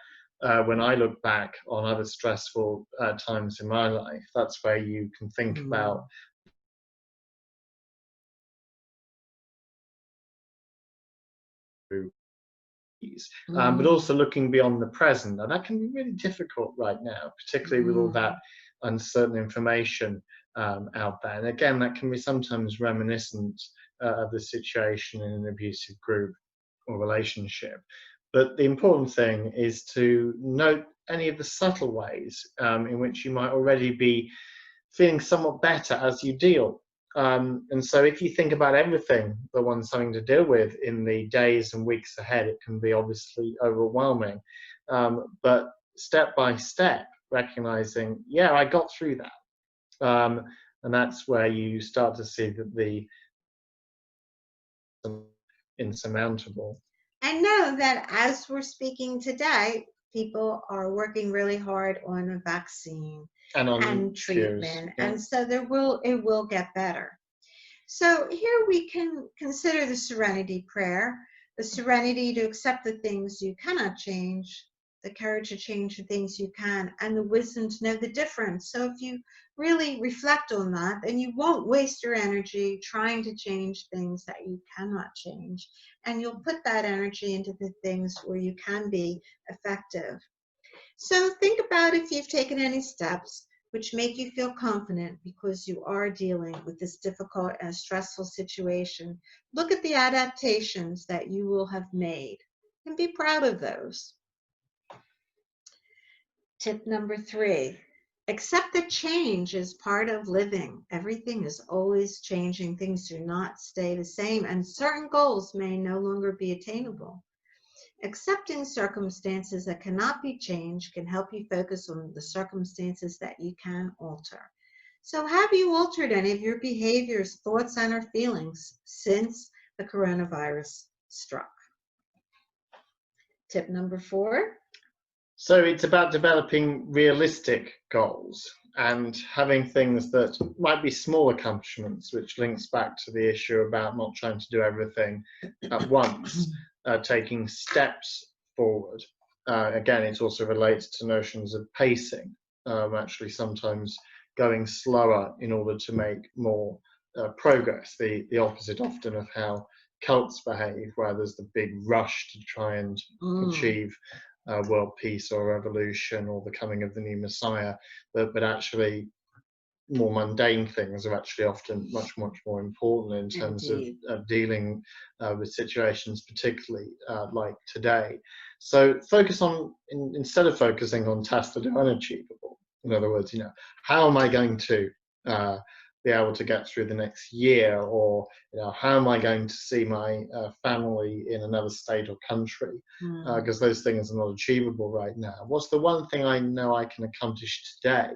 Speaker 2: when I look back on other stressful times in my life, that's where you can think about but also looking beyond the present. And that can be really difficult right now, particularly with all that uncertain information out there. And again, that can be sometimes reminiscent of the situation in an abusive group or relationship. But the important thing is to note any of the subtle ways in which you might already be feeling somewhat better as you deal. And so if you think about everything that one's having to deal with in the days and weeks ahead, it can be obviously overwhelming. But step by step, recognizing, yeah, I got through that. And that's where you start to see that the insurmountable.
Speaker 1: And know that as we're speaking today, people are working really hard on a vaccine and treatment,
Speaker 2: yeah.
Speaker 1: and so it will get better. So here we can consider the serenity prayer, the serenity to accept the things you cannot change, the courage to change the things you can, and the wisdom to know the difference. So if you really reflect on that, then you won't waste your energy trying to change things that you cannot change, and you'll put that energy into the things where you can be effective. So think about if you've taken any steps which make you feel confident because you are dealing with this difficult and stressful situation. Look at the adaptations that you will have made and be proud of those. Tip number 3, accept that change is part of living. Everything is always changing. Things do not stay the same, and certain goals may no longer be attainable. Accepting circumstances that cannot be changed can help you focus on the circumstances that you can alter. So have you altered any of your behaviors, thoughts, and or feelings since the coronavirus struck? Tip number 4.
Speaker 2: So it's about developing realistic goals and having things that might be small accomplishments, which links back to the issue about not trying to do everything at once. Taking steps forward. Again, it also relates to notions of pacing, actually sometimes going slower in order to make more progress, the opposite often of how cults behave, where there's the big rush to try and achieve world peace or revolution or the coming of the new Messiah, but actually more mundane things are actually often much more important in terms of dealing with situations, particularly like today. So focus on, instead of focusing on tasks that are unachievable, in other words, how am I going to be able to get through the next year, or how am I going to see my family in another state or country, because those things are not achievable right now. What's the one thing I know I can accomplish today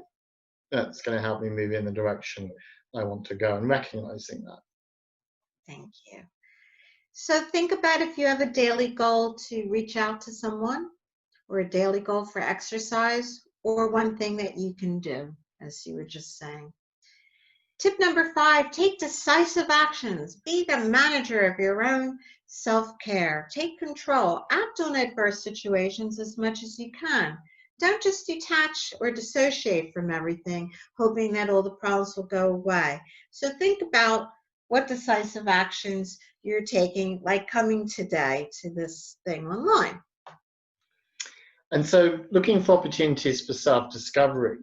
Speaker 2: that's going to help me move in the direction I want to go, and recognizing that.
Speaker 1: Thank you. So think about if you have a daily goal to reach out to someone, or a daily goal for exercise, or one thing that you can do, as you were just saying. Tip number 5, take decisive actions. Be the manager of your own self-care. Take control. Act on adverse situations as much as you can. Don't just detach or dissociate from everything, hoping that all the problems will go away. So think about what decisive actions you're taking, like coming today to this thing online.
Speaker 2: And so looking for opportunities for self-discovery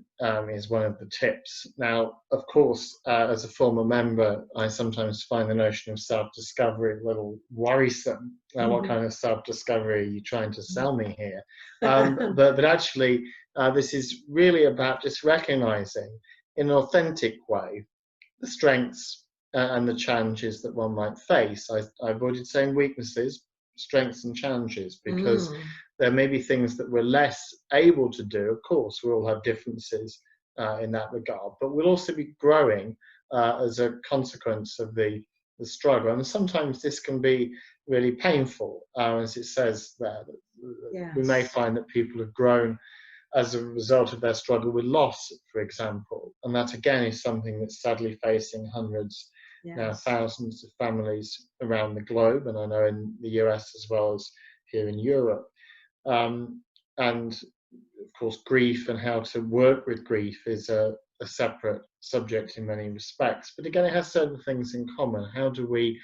Speaker 2: is one of the tips. Now, of course, as a former member, I sometimes find the notion of self-discovery a little worrisome. What kind of self-discovery are you trying to sell me here? But actually, this is really about just recognizing in an authentic way the strengths and the challenges that one might face. I avoided saying weaknesses, strengths and challenges, because there may be things that we're less able to do. Of course, we all have differences in that regard, but we'll also be growing as a consequence of the struggle. And sometimes this can be really painful, as it says there. Yes. We may find that people have grown as a result of their struggle with loss, for example. And that, again, is something that's sadly facing hundreds, now thousands of families around the globe, and I know in the US as well as here in Europe. And of course, grief and how to work with grief is a separate subject in many respects. But again, it has certain things in common. How do we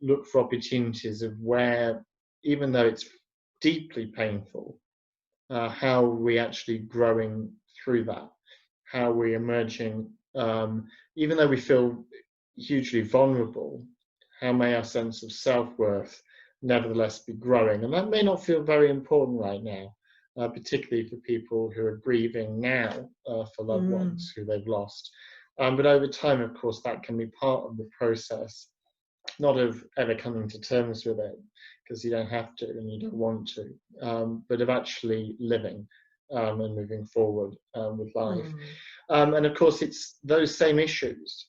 Speaker 2: look for opportunities of where, even though it's deeply painful, how are we actually growing through that? How are we emerging, even though we feel hugely vulnerable, how may our sense of self-worth nevertheless be growing? And that may not feel very important right now, particularly for people who are grieving now for loved ones who they've lost. But over time, of course, that can be part of the process, not of ever coming to terms with it, because you don't have to and you don't want to, but of actually living and moving forward with life. And of course, it's those same issues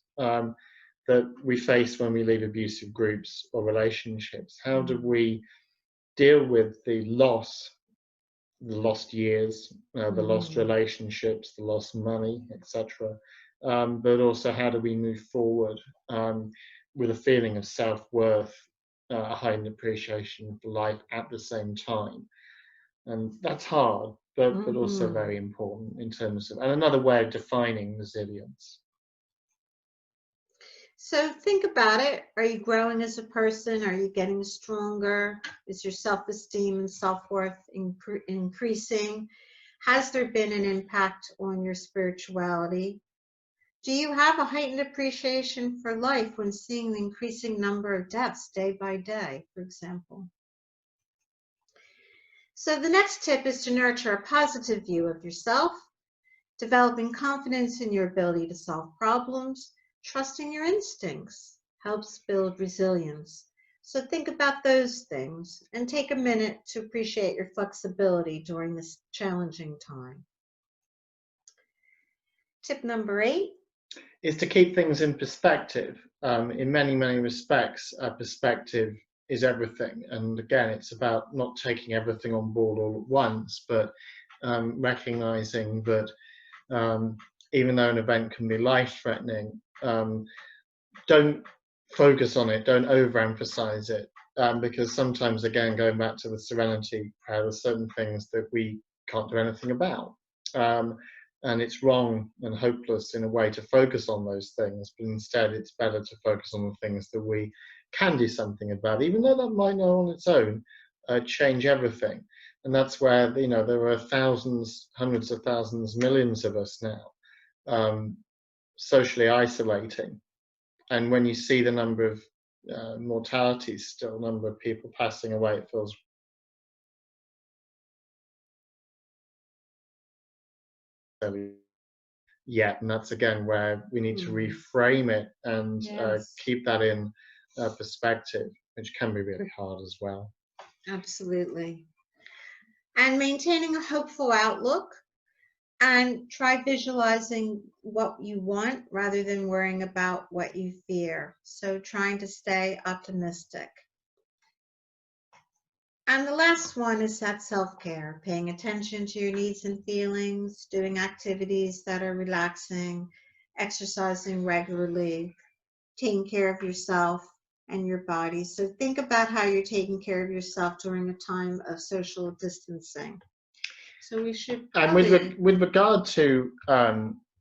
Speaker 2: that we face when we leave abusive groups or relationships. How do we deal with the loss, the lost years, the lost relationships, the lost money, etc. But also, how do we move forward with a feeling of self-worth, a heightened appreciation for life at the same time? And that's hard, but also very important in terms of, and another way of defining resilience.
Speaker 1: So think about it. Are you growing as a person? Are you getting stronger? Is your self-esteem and self-worth increasing? Has there been an impact on your spirituality? Do you have a heightened appreciation for life when seeing the increasing number of deaths day by day, for example? So the next tip is to nurture a positive view of yourself, developing confidence in your ability to solve problems. Trusting your instincts helps build resilience. So think about those things and take a minute to appreciate your flexibility during this challenging time. Tip number 8
Speaker 2: is to keep things in perspective. In many, many respects, perspective is everything. And again, it's about not taking everything on board all at once, but recognizing that even though an event can be life-threatening, don't focus on it, don't overemphasize it, because sometimes, again, going back to the serenity prayer, there's certain things that we can't do anything about. And it's wrong and hopeless in a way to focus on those things, but instead it's better to focus on the things that we can do something about, even though that might not on its own change everything. And that's where, there are thousands, hundreds of thousands, millions of us now, socially isolating. And when you see the number of mortalities, still number of people passing away, it feels yet, and that's again where we need to reframe it and keep that in perspective, which can be really hard as well.
Speaker 1: Absolutely. And maintaining a hopeful outlook, and try visualizing what you want rather than worrying about what you fear. So trying to stay optimistic. And the last one is that self-care, paying attention to your needs and feelings, doing activities that are relaxing, exercising regularly, taking care of yourself and your body. So think about how you're taking care of yourself during a time of social distancing. So we should probably...
Speaker 2: And with regard to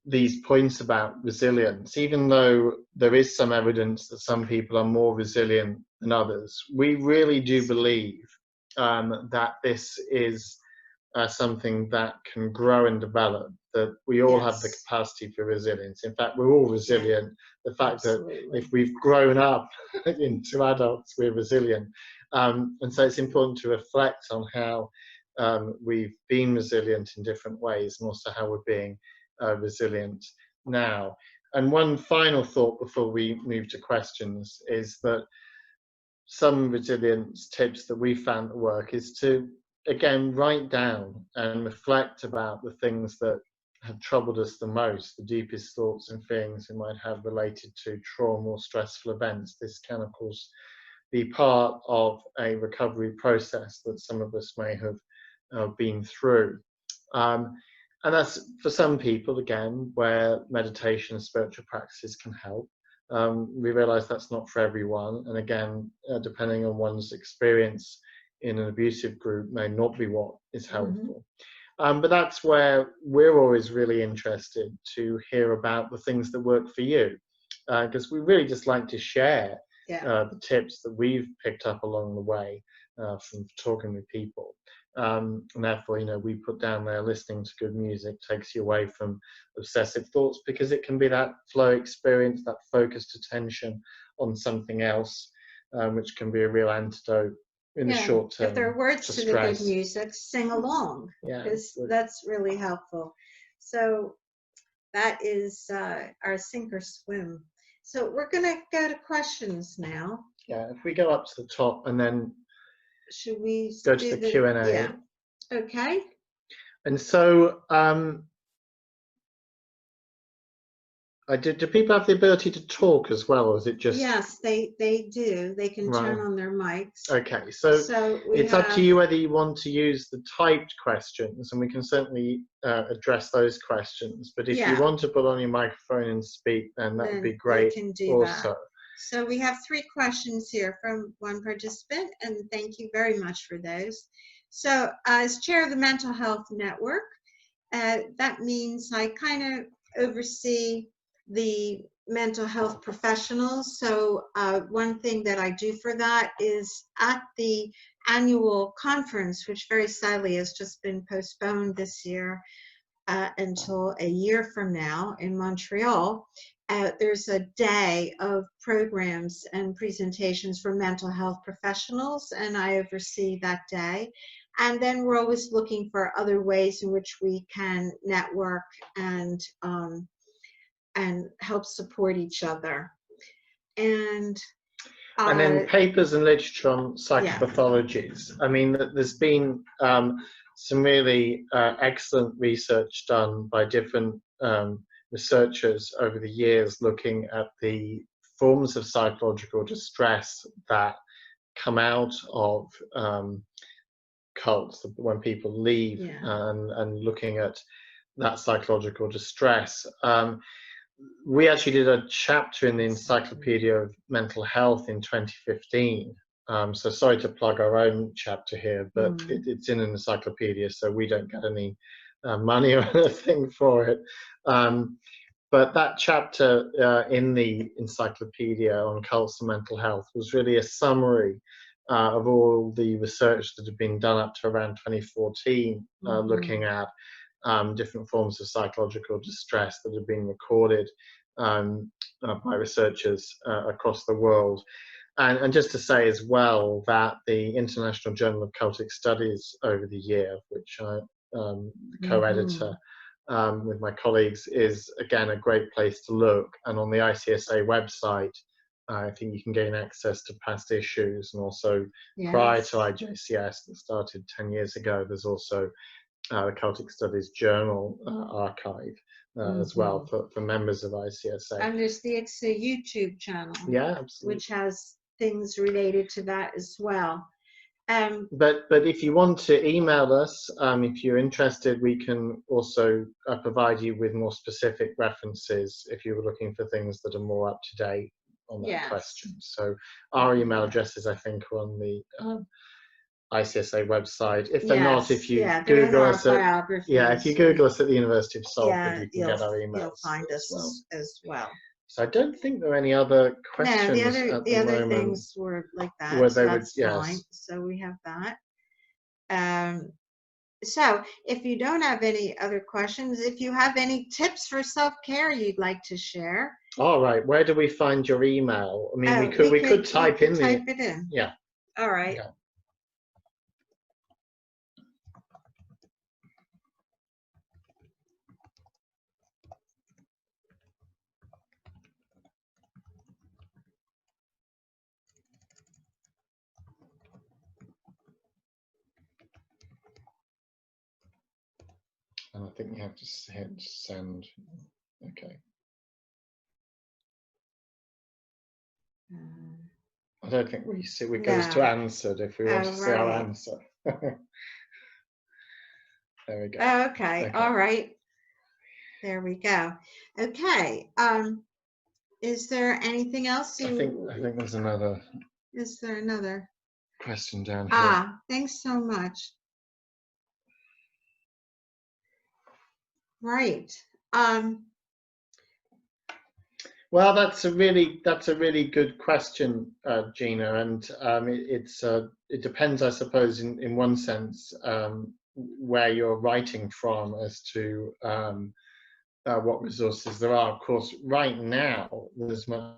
Speaker 2: these points about resilience, even though there is some evidence that some people are more resilient than others, we really do believe that this is something that can grow and develop, that we all have the capacity for resilience. In fact, we're all resilient. The fact that if we've grown up into adults, we're resilient. And so it's important to reflect on how we've been resilient in different ways, and also how we're being resilient now. And one final thought before we move to questions is that some resilience tips that we found at work is to, again, write down and reflect about the things that have troubled us the most, the deepest thoughts and feelings we might have related to trauma or stressful events. This can, of course, be part of a recovery process that some of us may have been through. And that's, for some people, again, where meditation and spiritual practices can help. We realize that's not for everyone, and again, depending on one's experience in an abusive group, may not be what is helpful. But that's where we're always really interested to hear about the things that work for you, because we really just like to share the tips that we've picked up along the way from talking with people. And therefore, you know, we put down there, listening to good music takes you away from obsessive thoughts, because it can be that flow experience, that focused attention on something else, which can be a real antidote in the short term.
Speaker 1: If there are words to the good music, sing along, because that's really helpful. So that is our sink or swim. So we're going to go to questions now.
Speaker 2: Yeah, if we go up to the top and then
Speaker 1: should we
Speaker 2: go to the Q&A?
Speaker 1: Yeah. Okay.
Speaker 2: And so, do people have the ability to talk as well, or is it just?
Speaker 1: Yes, they do. They can turn on their mics.
Speaker 2: Okay, so it's up to you whether you want to use the typed questions, and we can certainly address those questions. But if you want to put on your microphone and speak, then that would be great.
Speaker 1: Can do that. So we have 3 questions here from one participant, and thank you very much for those. So as chair of the Mental Health Network, that means I kind of oversee the mental health professionals. So one thing that I do for that is at the annual conference, which very sadly has just been postponed this year until a year from now in Montreal, there's a day of programs and presentations for mental health professionals, and I oversee that day. And then we're always looking for other ways in which we can network and help support each other. And
Speaker 2: then papers and literature on psychopathologies. I mean, there's been some really excellent research done by different researchers over the years, looking at the forms of psychological distress that come out of cults when people leave, and looking at that psychological distress. We actually did a chapter in the Encyclopedia of Mental Health in 2015. So sorry to plug our own chapter here, but it's in an encyclopedia, so we don't get any money or anything for it. But that chapter in the encyclopedia on cults and mental health was really a summary of all the research that had been done up to around 2014, looking at different forms of psychological distress that have been recorded by researchers across the world. And just to say as well that the International Journal of Cultic Studies over the year, which I'm the co-editor with my colleagues is, again, a great place to look. And on the ICSA website, I think you can gain access to past issues, and also prior to IJCS that started 10 years ago, there's also the Celtic Studies Journal archive as well for members of ICSA.
Speaker 1: And there's the ICSA YouTube channel,
Speaker 2: yeah, absolutely,
Speaker 1: which has things related to that as well.
Speaker 2: But if you want to email us, if you're interested, we can also provide you with more specific references if you were looking for things that are more up to date on that question. So our email addresses, I think, are on the ICSA website. If they're not, if you Google us at if you Google us at the University of Salford, you can get our emails.
Speaker 1: You'll find us as well.
Speaker 2: So I don't think there are any other questions.
Speaker 1: No, the other things were like that. Where they that's fine. So we have that. So if you don't have any other questions, if you have any tips for self-care you'd like to share.
Speaker 2: All right. Where do we find your email? I mean, we could type it in. Yeah.
Speaker 1: All right.
Speaker 2: Okay. And I think you have to hit send. Okay. I don't think we see. We goes to answered if we want to see our answer. There we go.
Speaker 1: Oh, okay. All right. There we go. Okay. Is there anything else
Speaker 2: I think there's another.
Speaker 1: Is there another
Speaker 2: question down here?
Speaker 1: Thanks so much. Right.
Speaker 2: Well, that's a really good question, Gina, and it depends, I suppose, in one sense, where you're writing from as to what resources there are. Of course, right now there's much.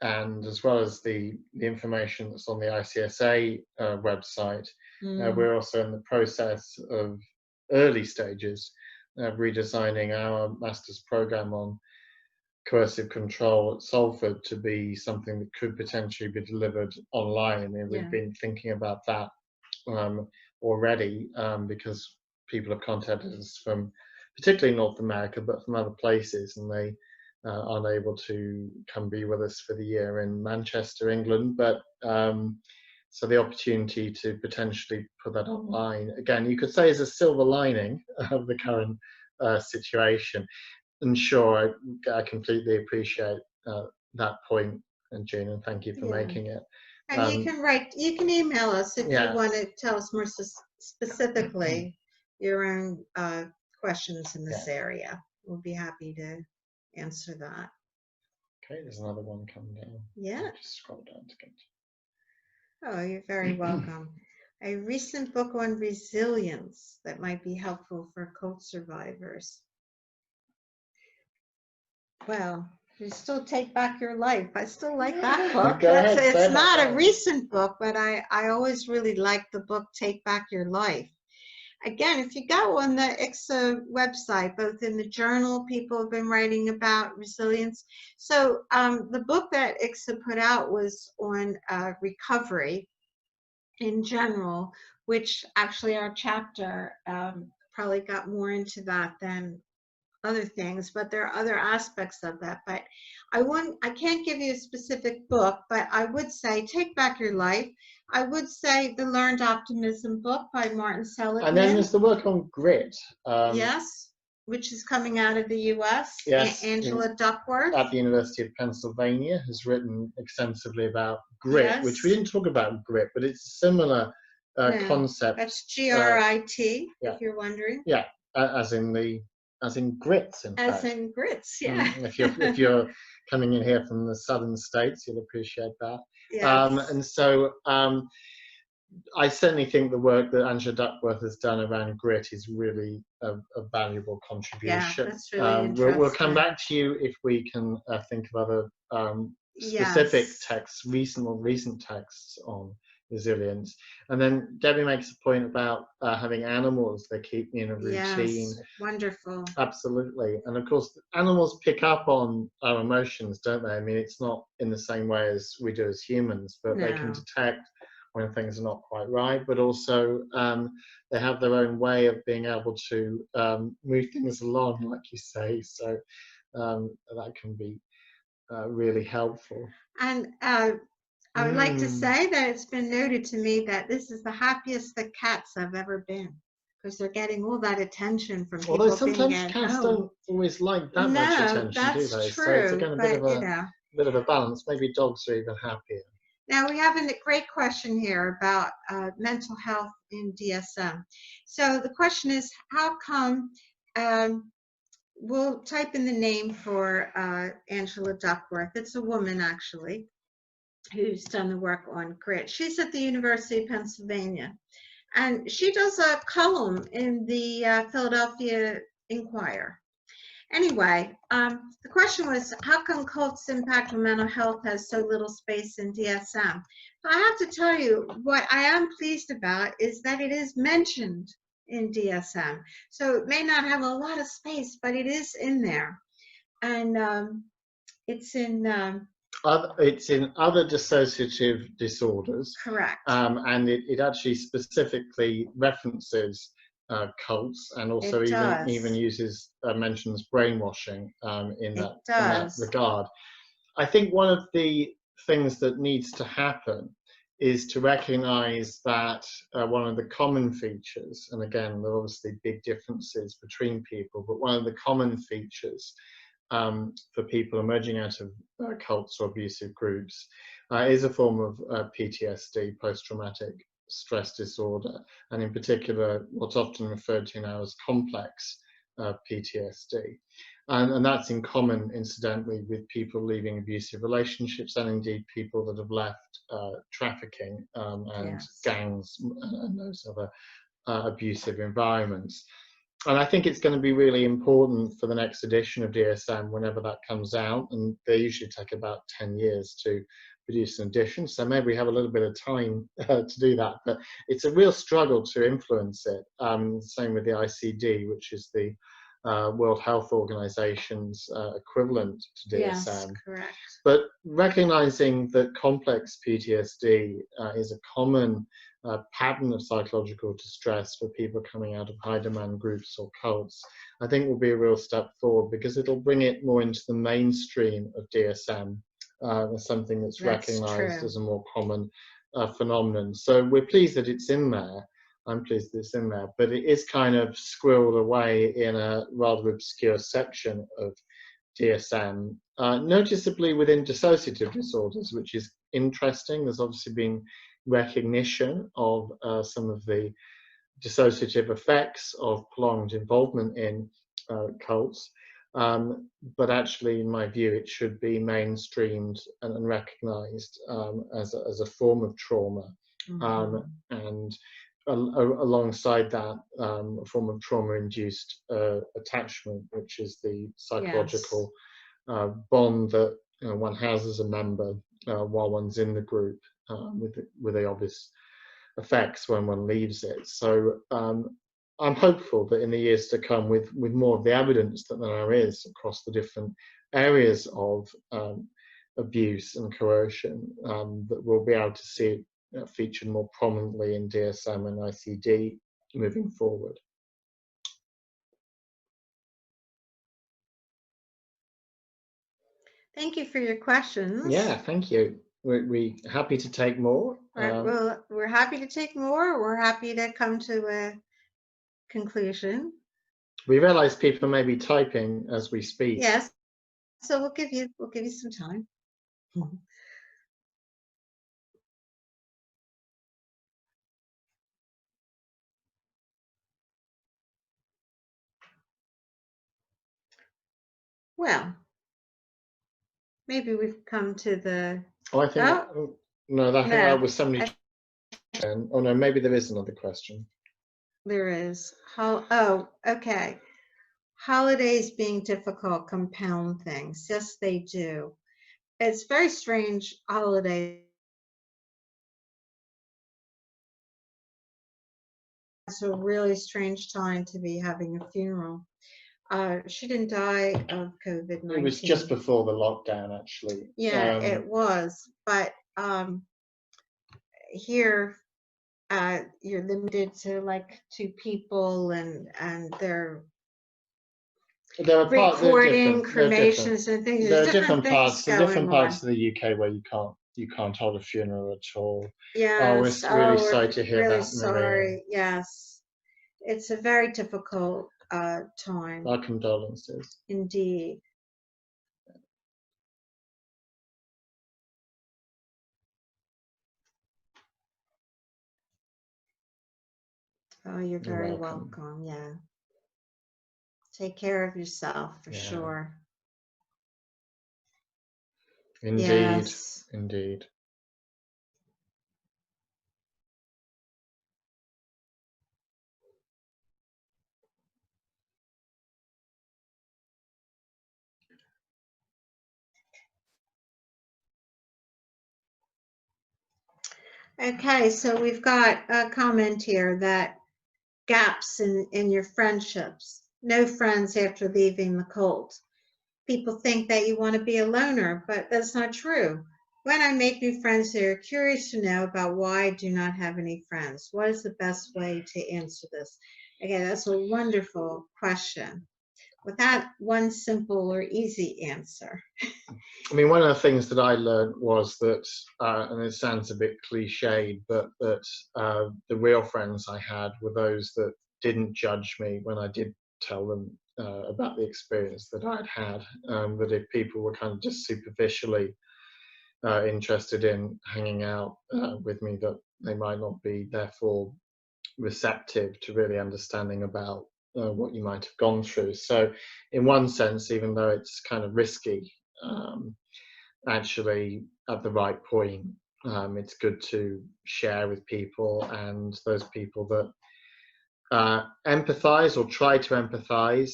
Speaker 2: And as well as the information that's on the ICSA website, we're also in the process of early stages of redesigning our master's program on coercive control at Salford to be something that could potentially be delivered online. And we've been thinking about that already because people have contacted us from particularly North America, but from other places, and they aren't able to come be with us for the year in Manchester, England. But so the opportunity to potentially put that online, again, you could say is a silver lining of the current situation. And sure, I completely appreciate that point, and Jean, and thank you for making it.
Speaker 1: And you can email us if you want to tell us more specifically your own questions in this area. We'll be happy to answer that.
Speaker 2: Okay, there's another one coming down.
Speaker 1: Yeah.
Speaker 2: I'll just scroll down to get.
Speaker 1: Oh, you're very welcome. A recent book on resilience that might be helpful for cult survivors. Well, you still take back your life. I still like that book. It's not a recent book, but I always really liked the book Take Back Your Life. Again, if you go on the ICSA website, both in the journal, people have been writing about resilience. So the book that ICSA put out was on recovery in general, which actually our chapter probably got more into that than other things, but there are other aspects of that. But I can't give you a specific book, but I would say Take Back Your Life. I would say the Learned Optimism book by Martin Seligman.
Speaker 2: And then there's the work on grit.
Speaker 1: Yes, which is coming out of the U.S.
Speaker 2: Yes,
Speaker 1: Angela Duckworth
Speaker 2: at the University of Pennsylvania has written extensively about grit, which we didn't talk about grit, but it's a similar concept.
Speaker 1: That's GRIT, if you're wondering.
Speaker 2: Yeah, as in grits, in fact.
Speaker 1: As in grits, yeah.
Speaker 2: If you're coming in here from the southern states, you'll appreciate that.
Speaker 1: Yes.
Speaker 2: And so I certainly think the work that Angela Duckworth has done around grit is really a valuable contribution.
Speaker 1: Yeah, that's really interesting.
Speaker 2: We'll come back to you if we can think of other specific texts, recent texts on resilience. And then Debbie makes a point about having animals, they keep me in a routine.
Speaker 1: Yes, wonderful.
Speaker 2: Absolutely. And of course, animals pick up on our emotions, don't they? I mean, it's not in the same way as we do as humans, but they can
Speaker 1: No.
Speaker 2: detect when things are not quite right, but also they have their own way of being able to move things along, like you say. So that can be really helpful.
Speaker 1: And I would like to say that it's been noted to me that this is the happiest the cats have ever been, because they're getting all that attention from people.
Speaker 2: Although sometimes
Speaker 1: being at
Speaker 2: cats
Speaker 1: home.
Speaker 2: don't always like that much attention, do they?
Speaker 1: True,
Speaker 2: So it's again a bit
Speaker 1: but
Speaker 2: of bit of a balance. Maybe dogs are even happier.
Speaker 1: Now we have a great question here about mental health in DSM. So the question is, how come, we'll type in the name for Angela Duckworth. It's a woman, actually, who's done the work on grit. She's at the University of Pennsylvania, and she does a column in the Philadelphia Inquirer. Anyway, the question was, how come cult's impact on mental health has so little space in DSM? So I have to tell you, what I am pleased about is that it is mentioned in DSM. So it may not have a lot of space, but it is in there. And it's in
Speaker 2: other dissociative disorders.
Speaker 1: Correct.
Speaker 2: And it actually specifically references cults, and also even uses mentions brainwashing in that regard. I think one of the things that needs to happen is to recognize that one of the common features, and again, there are obviously big differences between people, but one of the common features for people emerging out of cults or abusive groups is a form of PTSD, post-traumatic stress disorder, and in particular what's often referred to now as complex PTSD. And that's in common, incidentally, with people leaving abusive relationships, and indeed people that have left trafficking and gangs and those other abusive environments. And I think it's going to be really important for the next edition of DSM, whenever that comes out, and they usually take about 10 years to produce an edition, so maybe we have a little bit of time to do that, but it's a real struggle to influence it. Same with the ICD, which is the World Health Organization's equivalent to DSM.
Speaker 1: Yes, correct.
Speaker 2: But recognizing that complex PTSD is a common pattern of psychological distress for people coming out of high demand groups or cults, I think will be a real step forward, because it'll bring it more into the mainstream of DSM as something that's recognized as a more common phenomenon. So we're pleased that it's in there. I'm pleased that it's in there, but it is kind of squirreled away in a rather obscure section of DSM, noticeably within dissociative disorders, which is interesting. There's obviously been recognition of some of the dissociative effects of prolonged involvement in cults, but actually, in my view, it should be mainstreamed and recognized as a form of trauma. And alongside that, a form of trauma-induced attachment, which is the psychological bond that one has as a member while one's in the group, with the obvious effects when one leaves it. So I'm hopeful that in the years to come, with more of the evidence that there is across the different areas of abuse and coercion, that we'll be able to see it featured more prominently in DSM and ICD moving forward.
Speaker 1: Thank you for your questions.
Speaker 2: Yeah, thank you. We're happy to take more.
Speaker 1: Well, we're happy to take more. We're happy to come to a conclusion.
Speaker 2: We realize people may be typing as we speak.
Speaker 1: Yes, so we'll give you some time. Well, maybe we've come to the.
Speaker 2: Oh, I think no, I think that was somebody. Oh no, maybe there is another question.
Speaker 1: There is. Oh, okay. Holidays being difficult compound things. Yes, they do. It's very strange. Holidays It's a really strange time to be having a funeral. She didn't die of COVID-19.
Speaker 2: It was just before the lockdown, actually.
Speaker 1: Yeah, it was. But here, you're limited to like 2 people, and they're recording cremations and things.
Speaker 2: There
Speaker 1: There's
Speaker 2: are different
Speaker 1: things
Speaker 2: different
Speaker 1: going
Speaker 2: parts of the UK where you can't hold a funeral at all.
Speaker 1: Yes.
Speaker 2: Oh, we're really sorry to hear
Speaker 1: really
Speaker 2: that, Maria.
Speaker 1: sorry. Yes, it's a very difficult time.
Speaker 2: Our condolences.
Speaker 1: Indeed. Oh, you're very welcome. Yeah. Take care of yourself for sure.
Speaker 2: Indeed.
Speaker 1: Yes.
Speaker 2: Indeed.
Speaker 1: Okay, so we've got a comment here that gaps in your friendships. No friends after leaving the cult. People think that you want to be a loner, but that's not true. When I make new friends, they're curious to know about why I do not have any friends. What is the best way to answer this? Again, that's a wonderful question without one simple or easy answer.
Speaker 2: I mean, one of the things that I learned was that, and it sounds a bit cliched, but that the real friends I had were those that didn't judge me when I did tell them about the experience that I'd had. That if people were kind of just superficially interested in hanging out with me, that they might not be therefore receptive to really understanding about what you might have gone through. So in one sense, even though it's kind of risky, actually at the right point, it's good to share with people, and those people that empathize or try to empathize,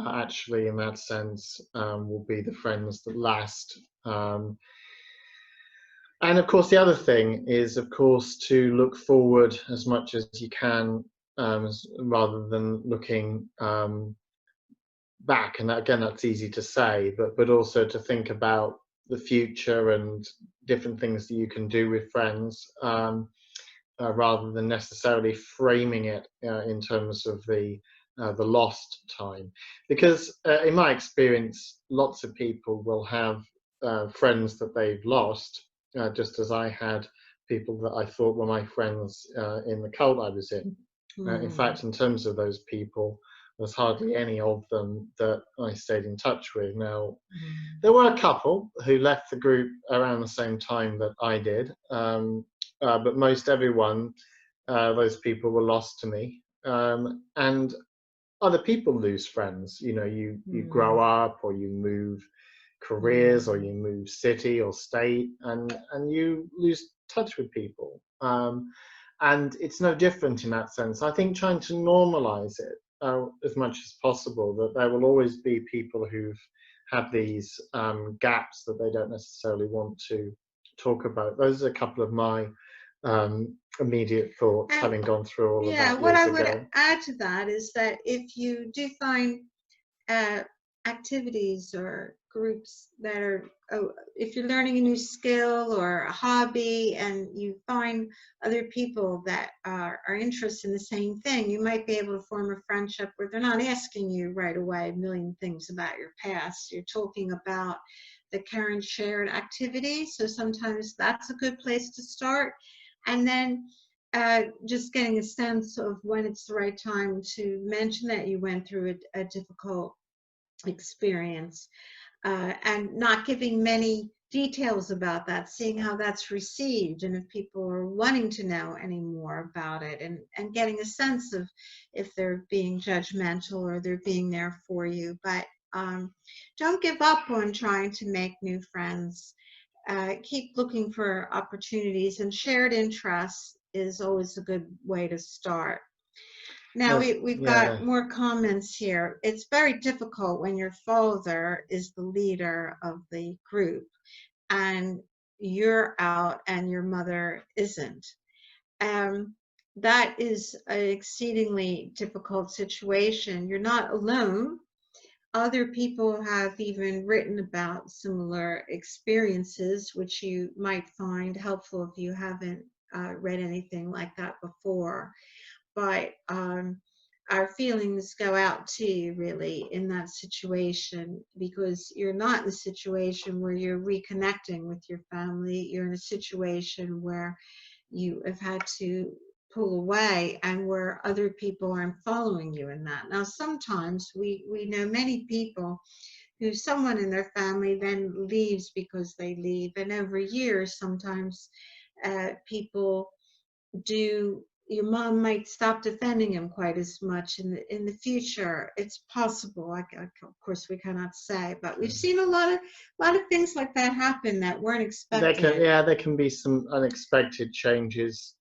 Speaker 2: actually in that sense will be the friends that last. And of course, the other thing is, of course, to look forward as much as you can, rather than looking back. And again, that's easy to say, but also to think about the future and different things that you can do with friends, rather than necessarily framing it in terms of the lost time. Because in my experience, lots of people will have friends that they've lost. Just as I had people that I thought were my friends in the cult I was in. In fact, in terms of those people, there's hardly any of them that I stayed in touch with. Now, there were a couple who left the group around the same time that I did, but most everyone, those people were lost to me. And other people lose friends. You know, you grow up, or you move careers, or you move city or state, and you lose touch with people. And it's no different in that sense. I think trying to normalize it as much as possible, that there will always be people who've had these gaps that they don't necessarily want to talk about. Those are a couple of my immediate thoughts, having gone through all of that years ago.
Speaker 1: What I would add to that is that if you do find activities or groups that are, if you're learning a new skill or a hobby, and you find other people that are interested in the same thing, you might be able to form a friendship where they're not asking you right away a million things about your past. You're talking about the current shared activity. So sometimes that's a good place to start. And then just getting a sense of when it's the right time to mention that you went through a difficult experience, and not giving many details about that, seeing how that's received, and if people are wanting to know any more about it, and getting a sense of if they're being judgmental or they're being there for you. But don't give up on trying to make new friends. Keep looking for opportunities, and shared interests is always a good way to start. Now we've got more comments here. It's very difficult when your father is the leader of the group and you're out and your mother isn't. that is an exceedingly difficult situation. You're not alone. Other people have even written about similar experiences, which you might find helpful if you haven't read anything like that before. But our feelings go out to you really in that situation, because you're not in a situation where you're reconnecting with your family. You're in a situation where you have had to pull away and where other people aren't following you in that. Now, sometimes we know many people who someone in their family then leaves because they leave. And over years, sometimes people do, your mom might stop defending him quite as much in the future. It's possible. Of course, we cannot say, but we've seen a lot of things like that happen that weren't expected.
Speaker 2: There can be some unexpected changes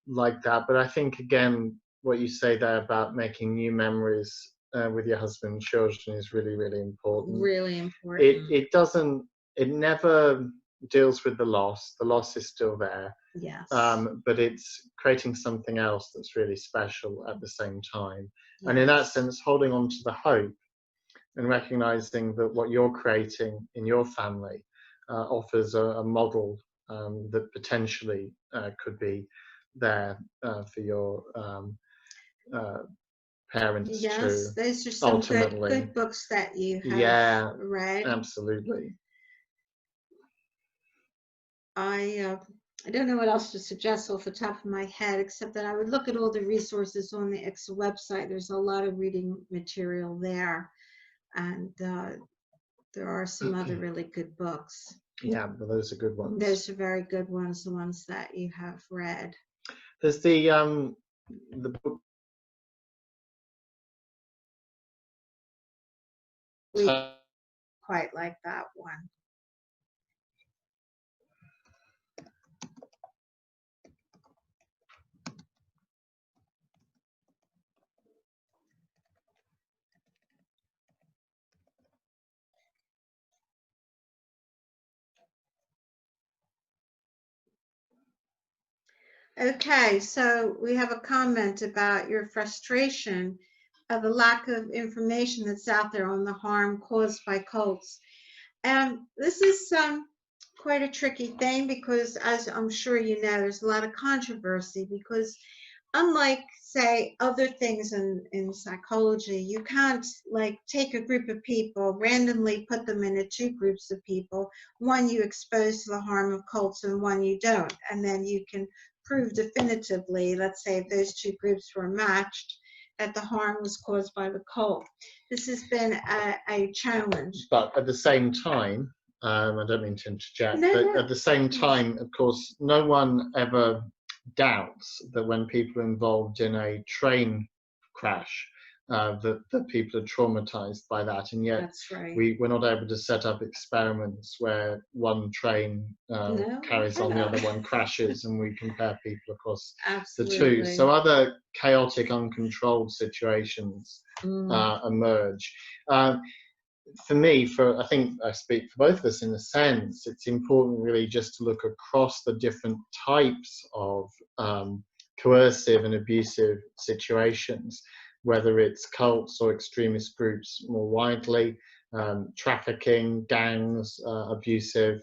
Speaker 2: like that. But I think, again, what you say there about making new memories with your husband and children is really, really important.
Speaker 1: Really important.
Speaker 2: It never deals with the loss. The loss is still there.
Speaker 1: Yes.
Speaker 2: But it's creating something else that's really special at the same time.
Speaker 1: Yes.
Speaker 2: And in that sense, holding on to the hope and recognizing that what you're creating in your family offers a model that potentially could be there for your parents
Speaker 1: yes,
Speaker 2: too.
Speaker 1: Those are some
Speaker 2: ultimately.
Speaker 1: good books that you have read.
Speaker 2: Absolutely.
Speaker 1: I don't know what else to suggest off the top of my head, except that I would look at all the resources on the ICSA website. There's a lot of reading material there, and there are some other really good books.
Speaker 2: Yeah, but those are good ones.
Speaker 1: Those are very good ones, the ones that you have read.
Speaker 2: There's the book.
Speaker 1: We quite like that one. Okay, so we have a comment about your frustration of the lack of information that's out there on the harm caused by cults. And this is quite a tricky thing, because, as I'm sure you know, there's a lot of controversy, because unlike, say, other things in psychology, you can't like take a group of people, randomly put them into two groups of people, one you expose to the harm of cults and one you don't, and then you can prove definitively, let's say if those two groups were matched, that the harm was caused by the cult. This has been a challenge.
Speaker 2: But at the same time, I don't mean to interject, at the same time, of course, no one ever doubts that when people are involved in a train crash, that people are traumatized by that, and yet
Speaker 1: That's right.
Speaker 2: we're not able to set up experiments where one train carries on, the other one crashes, and we compare people across
Speaker 1: Absolutely.
Speaker 2: the two. So other chaotic, uncontrolled situations emerge. For me, I think I speak for both of us in a sense, it's important really just to look across the different types of coercive and abusive situations, whether it's cults or extremist groups more widely, trafficking, gangs, abusive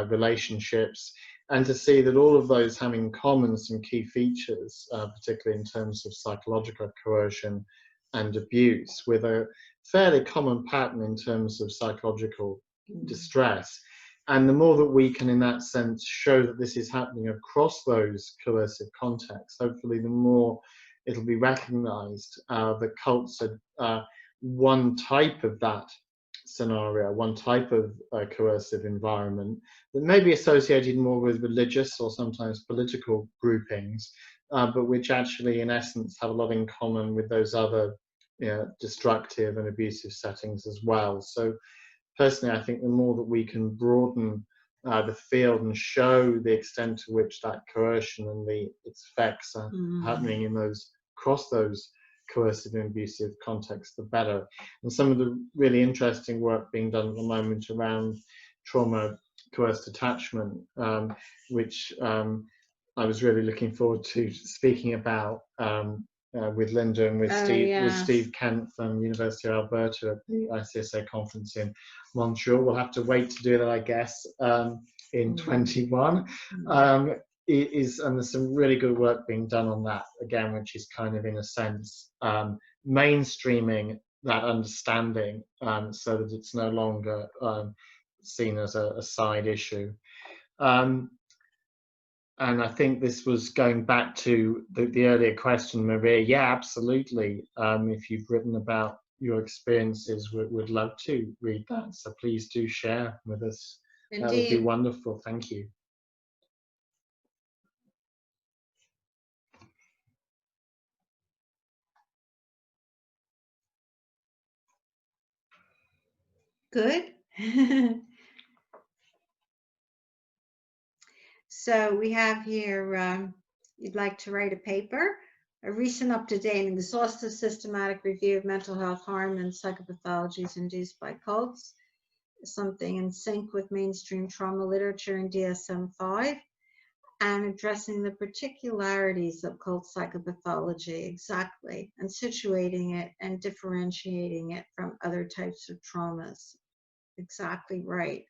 Speaker 2: relationships, and to see that all of those have in common some key features, particularly in terms of psychological coercion and abuse, with a fairly common pattern in terms of psychological distress. And the more that we can, in that sense, show that this is happening across those coercive contexts, hopefully the more it'll be recognized that cults are one type of that scenario, one type of coercive environment that may be associated more with religious or sometimes political groupings, but which actually, in essence, have a lot in common with those other destructive and abusive settings as well. So personally, I think the more that we can broaden the field and show the extent to which that coercion and its effects are happening in across those coercive and abusive contexts, the better. And some of the really interesting work being done at the moment around trauma coerced attachment, which I was really looking forward to speaking about with Linda and with Steve Kent from University of Alberta at the ICSA conference in Montreal. We'll have to wait to do that, I guess, in 21. And there's some really good work being done on that, again, which is kind of, in a sense, mainstreaming that understanding so that it's no longer seen as a side issue. And I think this was going back to the earlier question, Maria. Yeah, absolutely. If you've written about your experiences, we'd love to read that. So please do share with us. Indeed. That would be wonderful. Thank you.
Speaker 1: Good. So we have here, you'd like to write a paper, a recent, up-to-date, and exhaustive systematic review of mental health harm and psychopathologies induced by cults, something in sync with mainstream trauma literature in DSM-5, and addressing the particularities of cult psychopathology, exactly, and situating it and differentiating it from other types of traumas. Exactly right.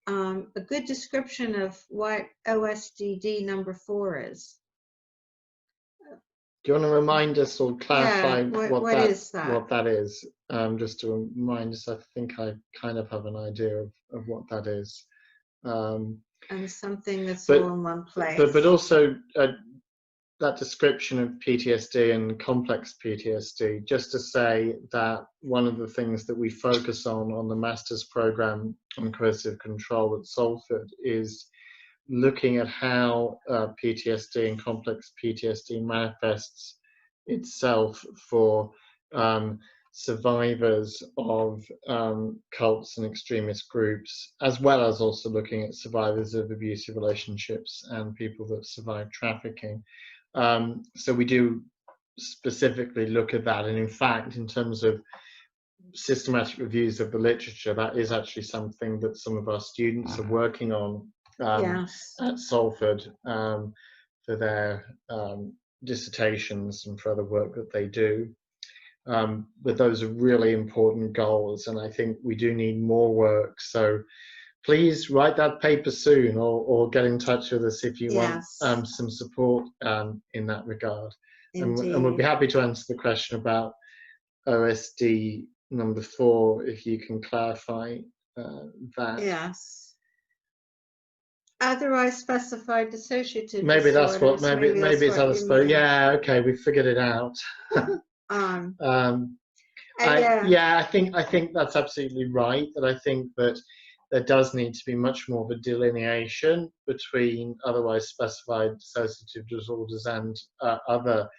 Speaker 1: A good description of what OSDD number 4 is.
Speaker 2: Do you want to remind us or clarify what that is? Just to remind us, I think I kind of have an idea of what that is.
Speaker 1: And something that's all in one place.
Speaker 2: But also that description of PTSD and complex PTSD, just to say that one of the things that we focus on the master's program on coercive control at Salford is looking at how PTSD and complex PTSD manifests itself for survivors of cults and extremist groups, as well as also looking at survivors of abusive relationships and people that survive trafficking. So we do specifically look at that, and in fact, in terms of systematic reviews of the literature, that is actually something that some of our students are working on at Salford for their dissertations and for other work that they do. But those are really important goals, and I think we do need more work. So please write that paper soon, or get in touch with us if you want some support in that regard. And we'll be happy to answer the question about OSD number 4, if you can clarify that.
Speaker 1: Yes. Otherwise specified dissociative
Speaker 2: maybe
Speaker 1: disorders.
Speaker 2: That's what maybe it's other. Yeah, okay, we figured it out. I think that's absolutely right. That I think that there does need to be much more of a delineation between otherwise specified dissociative disorders and other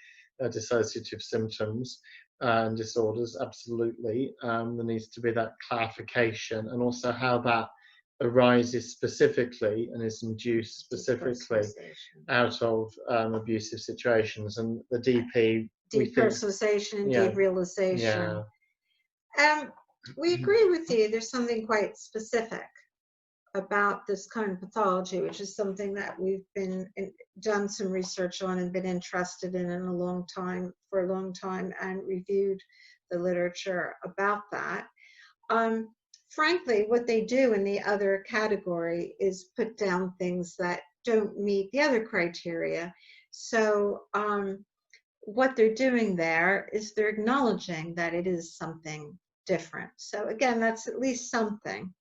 Speaker 2: dissociative symptoms and disorders. Absolutely, there needs to be that clarification, and also how that arises specifically and is induced specifically out of abusive situations. And the DP,
Speaker 1: depersonalization, derealization. We agree with you. There's something quite specific about this kind of pathology, which is something that we've done some research on and been interested in for a long time, and reviewed the literature about that. Frankly, what they do in the other category is put down things that don't meet the other criteria. So what they're doing there is they're acknowledging that it is something different. So again, that's at least something.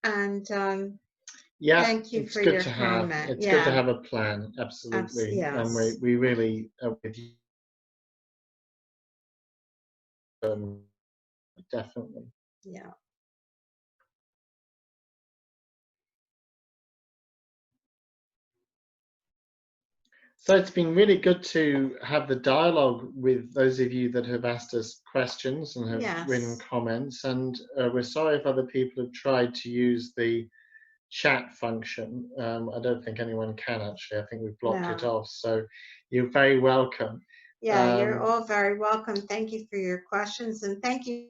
Speaker 1: And thank you for your comment.
Speaker 2: It's good to have a plan, absolutely. And we really are with you. Definitely.
Speaker 1: Yeah.
Speaker 2: So it's been really good to have the dialogue with those of you that have asked us questions and have written comments. And we're sorry if other people have tried to use the chat function. I don't think anyone can, actually. I think we've blocked it off. So you're very welcome.
Speaker 1: Yeah, you're all very welcome. Thank you for your questions, and thank you